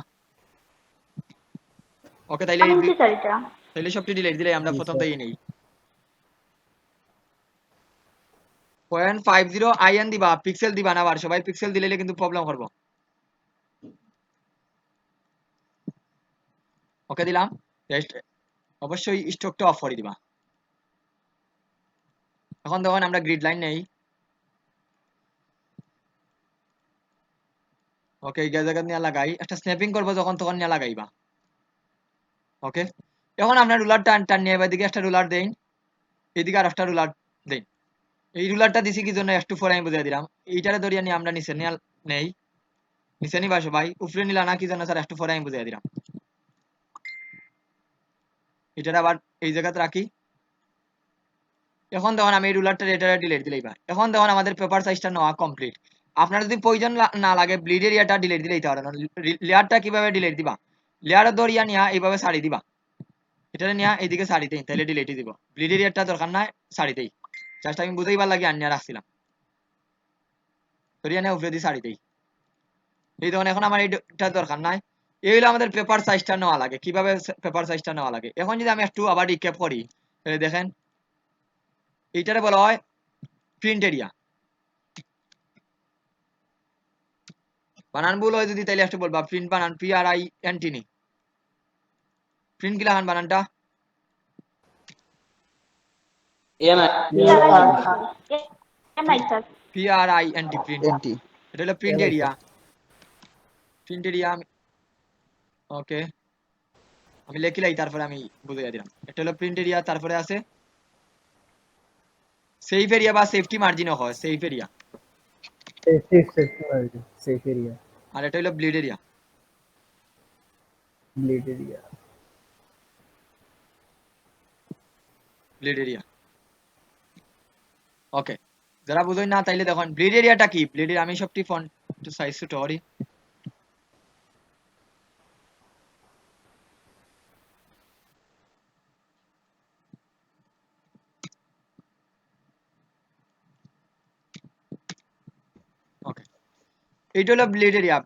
ওকে, তাইলে 1 ইঞ্চি স্যার এটা। তাইলে সবটি ডিলিট দিলাই, আমরা জি প্রথম স্যার। থেকে নেই। 0.50 আইএন দিবা, পিক্সেল দিবা না আবার, সবাই পিক্সেল দিলে কিন্তু প্রবলেম করবো। ওকে দিলাম, অবশ্যই স্ট্রোকটা অফ করে দিবা। এখন দেখুন আমরা গ্রিড লাইন নেই। ওকে, এই জায়গা নিয়ে লাগাই, একটা স্ন্যাপিং করবো যখন তখন নিয়ে লাগাইবা। ওকে, এখন আমরা রুলার টান টান নিয়ে এবার দিকে একটা রুলার দেই, এদিকে আর একটা রুলার দেই। এই রুলারটা দিছি কি জন্য একটু পরে আমি বুঝিয়ে দিলাম। এইটারে ধরিয়া নিয়ে আমরা নিচে নিয়ে নেই, নিচে নিবা সবাই, উপরে নিলা না কি জন্য স্যার একটু পরে আমি বুঝিয়ে দিলাম। এটার আবার এই জায়গাতে রাখি। এখন দেখুন আমি এই রুলারটা এটারে ডিলিট দিলেই বা এখন দেখুন আমাদের পেপার সাইজটা নেওয়া কমপ্লিট। আপনার যদি প্রয়োজন না লাগে ব্লিড এরিয়াটা ডিলিট দিলেই পারেন। লেয়ারটা কিভাবে ডিলিট দিবা, লেয়ার ধরিয়া নিয়া এইভাবে ছাড়ি দিবা, এটারে নিয়া এইদিকে ছাড়ি দেই, তাহলে ডিলিট দিব। ব্লিড এরিয়াটা দরকার নাই, ছাড়ি দেই, জাস্ট আমি বুঝাইবার লাগে আনিয়া রাখছিলাম। ধরিয়া নিয়ে উপরে দিয়ে ছাড়ি দেই। এই দেখুন এখন আমার এইটা দরকার নাই। এই হলো আমাদের পেপার সাইজটা নেওয়া লাগে, কিভাবে পেপার সাইজটা নেওয়া লাগে। এখন যদি আমি একটু আবার রিক্যাপ করি তাহলে দেখেন এইটারে বলা হয় প্রিন্ট এরিয়া। বানান ভুল হয় যদি তাইলে একটু বলবা, প্রিন্ট বানান PRINT নি, প্রিন্ট গিলা খান বানানটা এমআই স্যার। PRINT print. এটা হলো প্রিন্ট এরিয়া, প্রিন্ট এরিয়া। ওকে, আমি লিখিলাই তারপরে আমি বুঝাইয়া দিলাম। এটা হলো প্রিন্ট এরিয়া, তারপরে আছে সেফ এরিয়া বা সেফটি মার্জিনও হয়, সেফ এরিয়া। Safe area. আর এটা হলো bleed area, bleed area. Bleed area. Okay, যারা বুঝোই না তাইলে দেখুন ব্লিড এরিয়াটা কি। ব্লিড এরিয়া আমি সবটি ফন্ট একটু সাইজ ছোট করি। ওকে, এইটা হলো ব্লিড এরিয়া।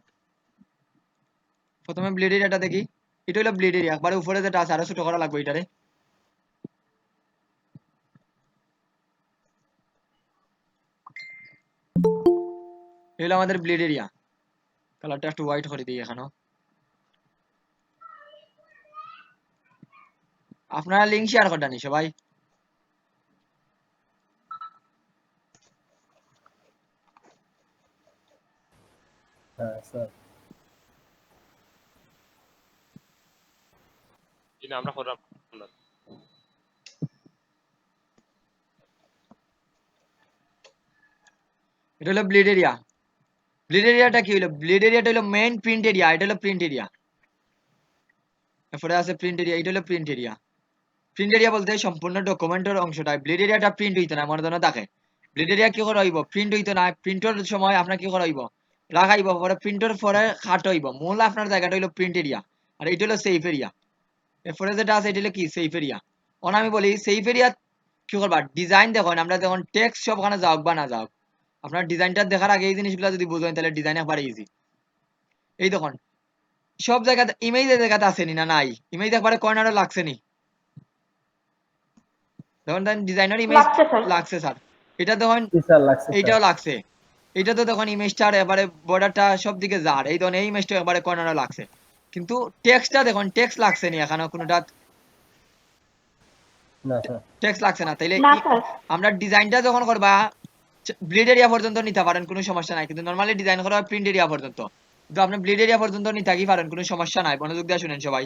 প্রথমে ব্লিড এরিয়াটা দেখি, এটা হলো ব্লিড এরিয়া, একবারে উপরে যেটা আছে আরো ছোট করা লাগবে এটারে। এই হলো আমাদের ব্লিড এরিয়া। কালারটা একটু হোয়াইট করে দিই এখানেও। আপনারা লিঙ্ক শেয়ার করতেনি সবাই। স্যার আমরা করলাম এটা হলো ব্লিড এরিয়া। ব্লিড এরিয়াটা কি হলো? ব্লিড এরিয়াটা হলো মেইন প্রিন্ট এরিয়া, এটা হলো প্রিন্ট এরিয়া। এরপরে আছে প্রিন্ট এরিয়া, এটা হলো প্রিন্ট এরিয়া। প্রিন্ট এরিয়া বলতে সম্পূর্ণ ডকুমেন্টের অংশটা। ব্লিড এরিয়াটা প্রিন্ট হইতো না, মনে ধরো থাকে। ব্লিড এরিয়া কি করা হইব? প্রিন্ট হইতো না, প্রিন্টের সময় আপনার কি করা হইব? রাখাইব, পরে প্রিন্টের পরে খাট হইব। মূল আপনার জায়গাটা হইলো প্রিন্ট এরিয়া, আর এটা হলো সেফ এরিয়া। এরপরে যেটা আছে এটা হলো কি? Safe area. অন আমি বলি সেফ এরিয়া কি করবা? ডিজাইন দেখুন, আমরা যখন টেক্সট সবখানে যাওক বা না যাওক, আপনার ডিজাইনটা দেখার আগে এই জিনিসগুলো যদি বুঝেন তাহলে ডিজাইন একবার ইজি। এই দেখুন সব জায়গাতে ইমেজ এই জায়গাতে আসেনি না নাই? ইমেজ একবারে কর্নারে লাগছে নি? দেখুন ডিজাইনার ইমেজ লাগছে স্যার। লাগছে স্যার। এটা দেখুন স্যার লাগছে স্যার এইটাও লাগছে। এটা তো দেখুন ইমেজটার এবারে বর্ডারটা সব দিকে যার, এই ধরুন এই ইমেজটা একবারে কর্নারে লাগছে, কিন্তু টেক্সটটা দেখুন টেক্সট লাগছে নি এখানে কোনোটা, না স্যার টেক্সট লাগছে না। তাইলে না স্যার। আমরা ডিজাইনটা যখন করবা ব্লিড এরিয়া পর্যন্ত নিতে পারেন, কোনো সমস্যা নাই, কিন্তু নরমালি ডিজাইন করা হয় প্রিন্ট এরিয়া পর্যন্ত। কিন্তু আপনি ব্লিড এরিয়া পর্যন্ত নিতে কি পারেন, কোনো সমস্যা নাই, মনোযোগ দিয়ে শুনেন সবাই।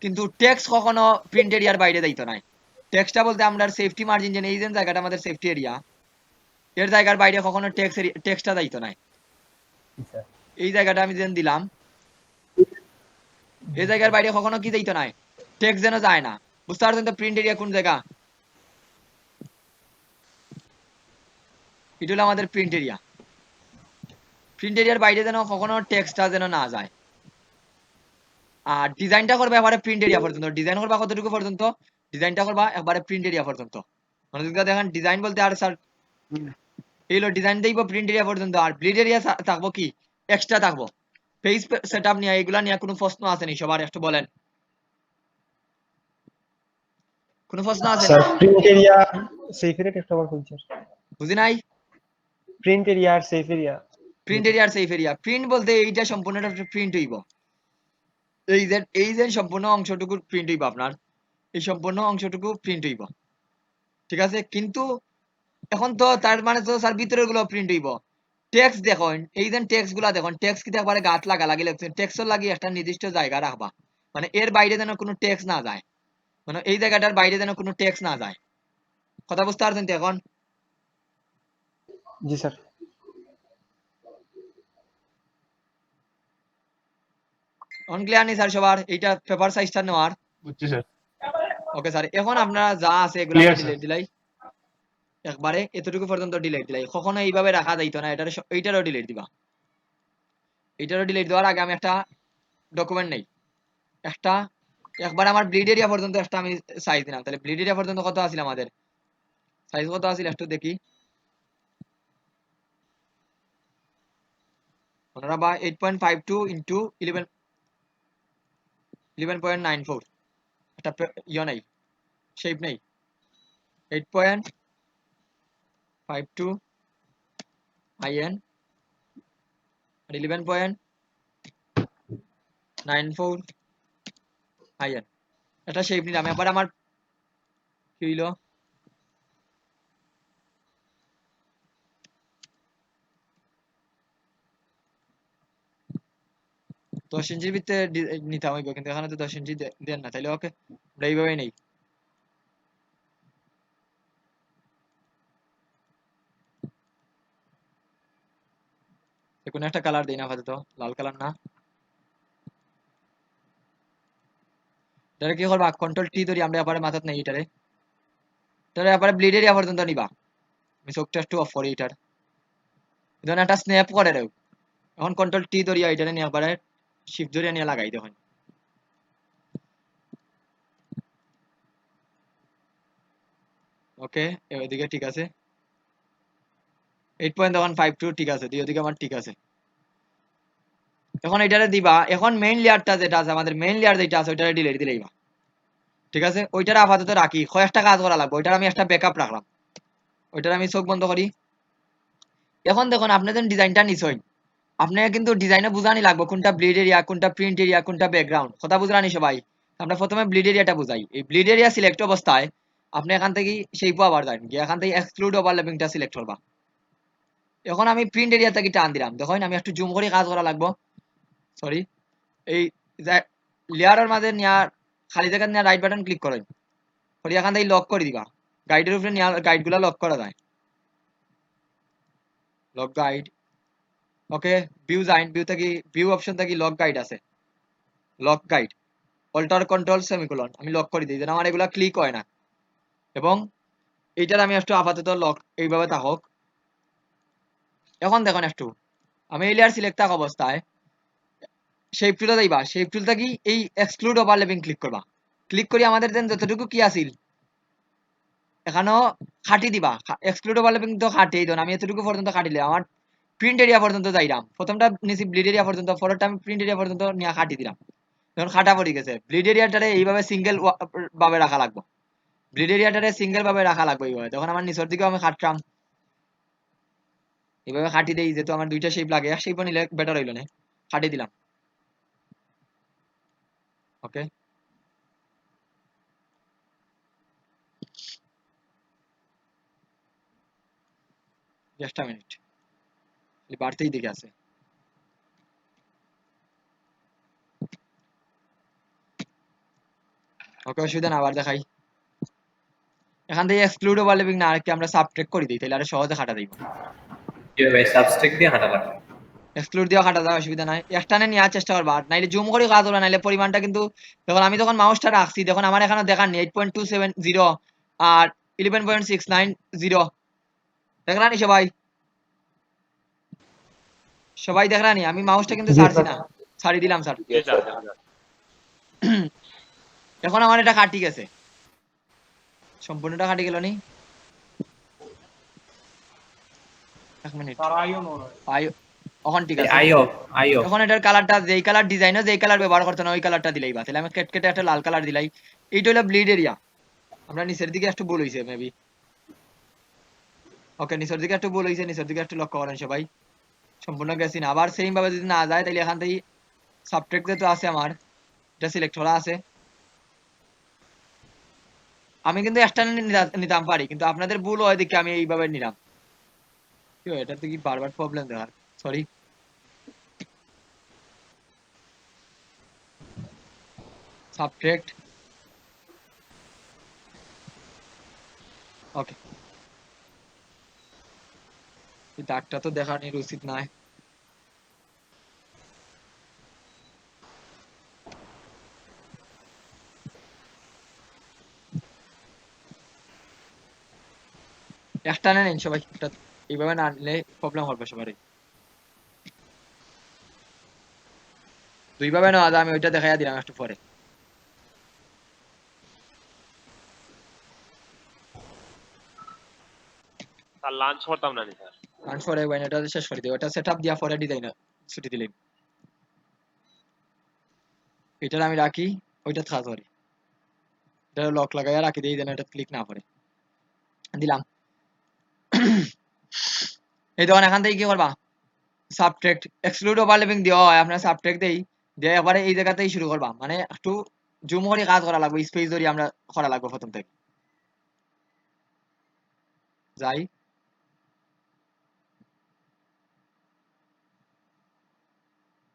কিন্তু টেক্সট কখনো প্রিন্ট এরিয়ার বাইরে যাইতো নাই। টেক্সটটা বলতে আমরা সেফটি মার্জিন, যে এই যে জায়গাটা আমাদের সেফটি এরিয়া, এর জায়গার বাইরে কখনো টেক্সটটা যাইতো নাই। স্যার এই জায়গাটা আমি যেন দিলাম, এই জায়গার বাইরে কখনো কি যাইতো নাই, টেক্সট যেন যায় না। বুঝতে পারছেন তো প্রিন্ট এরিয়া কোন জায়গা? এটা হলো আমাদের প্রিন্ট এরিয়া। প্রিন্ট এরিয়ার বাইরে যেন কখনো টেক্সটটা যেন না যায়। আর ডিজাইনটা করবে একবারে প্রিন্ট এরিয়া পর্যন্ত। ডিজাইন করবা কতটুকু পর্যন্ত? ডিজাইনটা করবা একবারে প্রিন্ট এরিয়া পর্যন্ত। মনোযোগ দিয়ে দেখেন ডিজাইন বলতে, আর স্যার এই হলো ডিজাইন দেব প্রিন্ট এরিয়া পর্যন্ত, আর ব্লিড এরিয়া থাকবো কি এক্সট্রা থাকবো। পেজ সেটআপ নিয়ে এগুলা নিয়ে কোনো প্রশ্ন আসেনি সবার? একটু বলেন, কোনো প্রশ্ন আসেনি? Sir print area safe area text আবার কোন স্যার? বুঝি নাই? প্রিন্ট এরিয়া আর সেফ এরিয়া। প্রিন্ট এরিয়া আর সেফ এরিয়া। প্রিন্ট বলতে এইটা সম্পূর্ণটা প্রিন্ট হইব, এই যে সম্পূর্ণ অংশটুকু প্রিন্ট হইব আপনার, এই সম্পূর্ণ অংশটুকু প্রিন্ট হইব, ঠিক আছে? কিন্তু এখন তো তার মানে তো স্যার ভিতরের গুলো প্রিন্ট হইব। টেক্সট দেখুন, এই যে টেক্সট গুলা দেখুন, টেক্সট কিন্তু একবারে গাঁট লাগা লাগি লাগছে। টেক্সট লাগি একটা নির্দিষ্ট জায়গা রাখবা, মানে এর বাইরে যেন কোনো টেক্সট না যায়, মানে এই জায়গাটার বাইরে যেন কোনো টেক্সট না যায়। কথা বুঝতে পারছেন তো এখন? জি স্যার। অন ক্লিয়ার নি স্যার সবার? এইটা পেপার সাইজটা নেওয়ার। বুঝছি স্যার। ওকে স্যার, এখন আপনারা যা আছে এগুলো Clear, sir. ডিলিট দিলাই, একবারে এতটুকু পর্যন্ত ডিলিট দিলাই। কখনো এইভাবে রাখা যাইতো না, এইটারও ডিলিট দিবা। এইটারও ডিলিট দেওয়ার আগে আমি একটা ডকুমেন্ট নেই, একটা একবার আমার ব্লিড এরিয়া পর্যন্ত একটা আমি সাইজ দিলাম। তাহলে ব্লিড এরিয়া পর্যন্ত কত আছিল আমাদের সাইজ, কত আছিল একটু দেখি। ওনারা বা 8.52 ইন্টু 11.94, একটা ইয়ে নেই, শেপ নেই। 8.52 IN আর 11.94 IN, একটা শেপ নিলাম। এবার আমার কি হইলো, দশ ইঞ্চির ভিতরে নিতে হইব, কিন্তু এখানে তো 10 ইঞ্চি দেন না। তাইলে ওকে আমরা এইভাবে নেই। কোনো একটা কালার দিই না আপাতত, লাল কালার না। এটারে কি করবা, কন্ট্রোল টি ধরি আমরা এবারে মাথাত নেই এটারে, এটারে এবারে ব্লিড এরিয়া পর্যন্ত নিবা। আমি চোখটা একটু অফ করি এটার, ধরেন একটা স্ন্যাপ করে দেও। এখন কন্ট্রোল টি ধরিয়া এটারে নিয়ে একবারে শিফট ধরিয়া নিয়ে লাগাই দেখুন। ওকে, এদিকে ঠিক আছে। 8.52 ঠিক আছে, দুই ওদিকে আমার ঠিক আছে। এখন এটারে দিবা, এখন মেইন লেয়ারটা যেটা আছে আমাদের, মেইন লেয়ার যেটা আছে ওইটারে ডিলিট দিলেইবা, ঠিক আছে? ওইটারে আপাতত রাখি, কয়েকটা কাজ করা লাগবে। ওইটার আমি একটা ব্যাকআপ রাখলাম, ওইটার আমি চোখ বন্ধ করি। এখন দেখুন আপনি যখন ডিজাইনটা নিছেন, আপনাকে কিন্তু ডিজাইনে বুঝানি লাগবে কোনটা ব্লিড এরিয়া, কোনটা প্রিন্ট এরিয়া, কোনটা ব্যাকগ্রাউন্ড। কথা বুঝলানি সবাই? আমরা প্রথমে ব্লিড এরিয়াটা বুঝাই। এই ব্লিড এরিয়া সিলেক্ট অবস্থায় আপনি এখান থেকে শেপও আবার যান গিয়ে, এখান থেকে এক্সক্লুড ওভারল্যাপিংটা সিলেক্ট করবা। এখন আমি প্রিন্ট এরিয়া থেকে টান দিলাম, দেখুন আমি একটু জুম করে কাজ করা লাগবে। সরি এই লেয়ারের মাঝে নিয়া খালি জায়গা নিয়ে রাইট বাটন ক্লিক করেন করে এখান থেকে লক করে দিবা গাইডের উপরে নিয়ে গাইডগুলো লক করা যায় লক গাইড ওকে ভিউ যাইন ভিউ থেকে ভিউ অপশন থেকে লক গাইড আছে lock guide alt control semicolon আমি লক করে দিই যেন আমার এগুলা ক্লিক হয় না এবং এইটার আমি একটু আপাতত লক এইভাবে থাকুক এখন দেখুন একটু আমি এই লেয়ার সিলেক্ট থাকা অবস্থায় শেপ টুলে যাইবা শেপ টুল থেকে এই এক্সক্লুড ওভারল্যাপিং ক্লিক করবা ক্লিক করি আমাদের দেন যতটুকু কি আছিল এখানেও খাটি দিবা এক্সক্লুড ওভারল্যাপিং তো খাটেই দেন আমি এতটুকু পর্যন্ত খাটিলে আমার প্রিন্ট এরিয়া পর্যন্ত যাইলাম প্রথমটা নিচে ব্লিড এরিয়া পর্যন্ত পরেরটা আমি প্রিন্ট এরিয়া পর্যন্ত নিয়ে খাটি দিলাম যখন খাটা পড়ে গেছে ব্লিড এরিয়াটারে এইভাবে সিঙ্গেল ভাবে রাখা লাগবে ব্লিড এরিয়াটারে সিঙ্গেল ভাবে রাখা লাগবে এইভাবে তখন আমার নিচের দিকেও আমি খাটতাম এইভাবে খাটি দেই যেহেতু আমার দুইটা শেপ লাগে এক শেপ নিলে বেটার হইলো না খাটি দিলাম ওকে জাস্ট আ মিনিট বাড়তেই দিকে আছে ওকে অসুবিধা না আবার দেখাই এখান থেকে এক্সক্লুড ওভারল্যাপিং না আরেকটা আমরা সাবট্রাক্ট করে দিই তাহলে আরো সহজে খাটা দিব ভাই সাবস্ট্রাক্ট দিয়ে হাঁটা লাগবে এক্সক্লুড দিয়ে কাটা যায় অসুবিধা নাই একটানে নেওয়ার চেষ্টা করবা নাইলে জুম করে কাজ হবে নাইলে পরিমাণটা কিন্তু যখন আমি যখন মাউসটা রাখছি তখন আমার এখানে দেখান 8.270 আর 11.690 দেখলানি সবাই সবাই দেখলানি আমি মাউসটা কিন্তু ছাড়ছি না ছাড়ি দিলাম স্যার এখন আমার এটা কাটি গেছে সম্পূর্ণটা কাটি গেল নি এক মিনিট আইও এখন ঠিক আছে আইও এখন এটার কালারটা যেই কালার ডিজাইনও যেই কালার ব্যবহার করতে না ওই কালারটা দিলেই বা তাহলে আমি কেটে কেটে একটা লাল কালার দিলাই এইটা হলো ব্লিড এরিয়া আমরা নিচের দিকে একটু ভুল হইছে মেবি ওকে নিচের দিকে একটু ভুল হইছে নিচের দিকে একটু লক্ষ্য করেন সবাই সম্পূর্ণ গেছি না আবার সেম ভাবে যদি না যায় তাহলে এখান থেকে সাবট্রাক্ট যেহেতু আছে আমার এটা সিলেক্ট করা আছে আমি কিন্তু এক্সটার্নাল নিতাম পারি কিন্তু আপনাদের ভুল হয় দেখে আমি এইভাবে নিলাম কি হয় এটা তো কি বারবার প্রবলেম দেখার সরি সাবট্রাক্ট ওকে এই দাগটা তো দেখানোর উচিত নয় একটা নেন সবাই একটা এইভাবে না নিলে প্রবলেম হবে সবারই দুইভাবে না আমি ওইটা দেখাইয়া দিলাম একটু পরে স্যার লাঞ্চ করতাম না স্যার লাঞ্চ পরে ওইটা শেষ করে দিই ওটা সেটআপ দিয়া পরে ডিজাইনার ছুটি দিলেন এটা আমি রাখি ওইটা থাকা সরি এটা লক লাগাইয়া রাখি দিই যেন এটা ক্লিক না করে দিলাম এই তখন এখান থেকে কি করবা সাবট্রাক্ট এক্সক্লুড ওভারল্যাপিং দেওয়া হয় আপনার সাবট্রাক্ট দেই দিয়ে একবারে এই জায়গাতেই শুরু করবা মানে একটু জুম করে কাজ করা লাগবে স্পেস ধরে আমরা করা লাগবে প্রথম থেকে যাই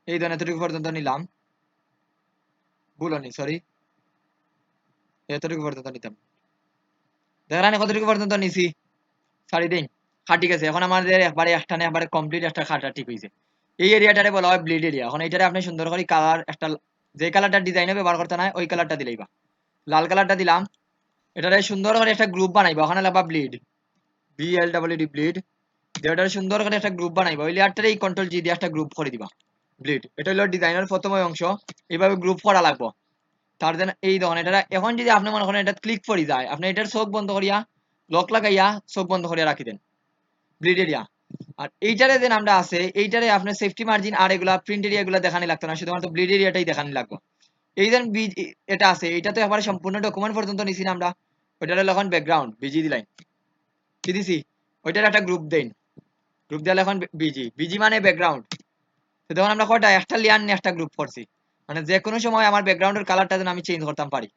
এই ধরনের এতটুকু পর্যন্ত নিলাম ভুলনি সরি এতটুকু পর্যন্ত নিতাম দেখেন কতটুকু পর্যন্ত নিছি সারি দিন ঠিক আছে এখন আমাদের একবারে একটানে একবারে কমপ্লিট একটা খাটা ঠিক হয়েছে এই এরিয়াটারে বলা হয় ব্লিড এরিয়া এখন এইটারে আপনি সুন্দর করে কালার একটা যে কালারটা ডিজাইনে ব্যবহার করতে না ওই কালারটা দিলেই বা লাল কালারটা দিলাম এটারে সুন্দর করে একটা গ্রুপ বানাইবা ওখানে লাগবা ব্লিড BLWD ব্লিড যেটারে সুন্দর করে একটা গ্রুপ বানাইবা ওই লেয়ারটারে এই কন্ট্রোল জি দিয়ে একটা গ্রুপ করে দিবা ব্লিড এটা হলো ডিজাইনের প্রথম অংশ এইভাবে গ্রুপ করা লাগবে তার জন্য এই ধরনের এটা এখন যদি আপনি মনে করেন এটা ক্লিক করে যায় আপনি এটার চোখ বন্ধ করিয়া লক লাগাইয়া চোখ বন্ধ করিয়া রাখি দেন ব্লিড এরিয়া আর এইটারে যে নামটা আছে এইটারে আপনার সেফটি মার্জিন আর এগুলা প্রিন্ট এরিয়া গুলা দেখানি লাগতো না শুধুমাত্র ব্লিড এরিয়াটাই দেখানি লাগবে এই যে এটা আছে এটা তো একবারে সম্পূর্ণ ডকুমেন্ট পর্যন্ত নিছি না আমরা ওইটার এখন ব্যাকগ্রাউন্ড বিজি দিলাম কি দিছি ওইটার একটা গ্রুপ দেন গ্রুপ দিলে এখন বিজি মানে ব্যাকগ্রাউন্ড তো তখন আমরা কয়টা একটা লেয়ার নিয়ে একটা গ্রুপ করছি মানে যে কোনো সময় আমার ব্যাকগ্রাউন্ডের কালারটা যেন আমি চেঞ্জ করতাম পারি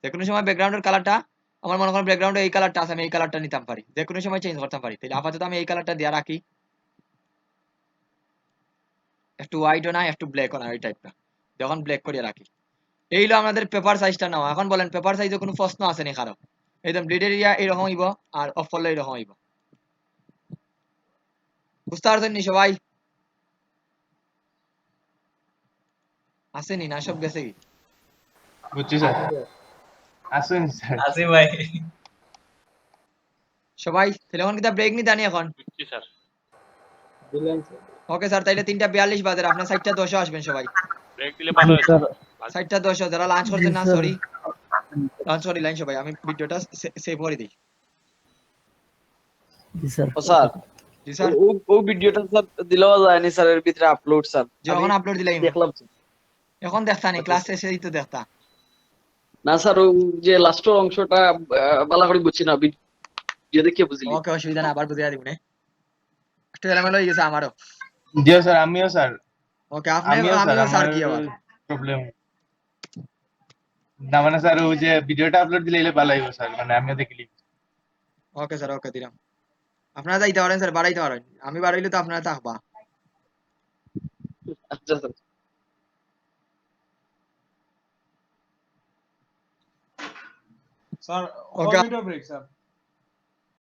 যে কোনো সময় ব্যাকগ্রাউন্ডের কালারটা আমার মনে করেন ব্যাকগ্রাউন্ডে এই কালারটা আছে আমি এই কালারটা নিতাম পারি যে কোনো সময় চেঞ্জ করতে পারি তাহলে আপাতত আমি এই কালারটা দিয়ে রাখি একটু হোয়াইটও না একটু ব্ল্যাকও না, ওই টাইপটা যখন ব্ল্যাক করিয়ে রাখি। এই হলো আমাদের পেপার সাইজটা নাও। এখন বলেন পেপার সাইজে কোনো প্রশ্ন আছে নি কারো? একদম ব্লিড এরিয়া এরকম হইব আর অফ করলে এরকম হইব। বুঝতে পারছেন নি সবাই? আসেনি না সব গেছে কি? বুঝছি স্যার। আসুন স্যার। আসি ভাই। সবাই তাহলে এখন কিতা ব্রেক নিতে আনি এখন? বুঝছি স্যার। দিলেন স্যার। ওকে স্যার, তাইলে 3:42 বাজে, আপনার 4:10 আসবেন সবাই। ব্রেক দিলে ভালো হয় স্যার 4:10 যারা লাঞ্চ জি করছেন না, sir. Sorry lunch sorry line সবাই, আমি ভিডিওটা সেভ করে দিই। জি স্যার। ও স্যার জি স্যার, ও ভিডিওটা স্যার দিলেও যায়নি স্যার, এর ভিতরে আপলোড স্যার যখন আমি আপলোড দিলাম দেখলাম স্যার। এখন দেখতা নি, ক্লাস শেষেই তো দেখতা। না স্যার ও যে লাস্টের অংশটা ভালো করে বুঝছি না, ভিডিও দেখে বুঝলি। ওকে অসুবিধা না, আবার বুঝিয়ে দিব নে। একটু এলোমেলো হয়ে গেছে আমারও। জিও স্যার, আমিও স্যার। ওকে আপনি আমিও স্যার, আমিও স্যার আমার কি আবার? প্রবলেম না, মানে স্যার ওই যে ভিডিওটা আপলোড দিলে ভালো হইব স্যার, মানে আমিও দেখলি। ওকে স্যার, ওকে দিলাম। আপনারা যাইতে পারেন স্যার, বাড়াইতে পারেন, আমি বাড়াইলে তো আপনারা থাকবা। আচ্ছা sir. Sir Okay. 1 minute break sir.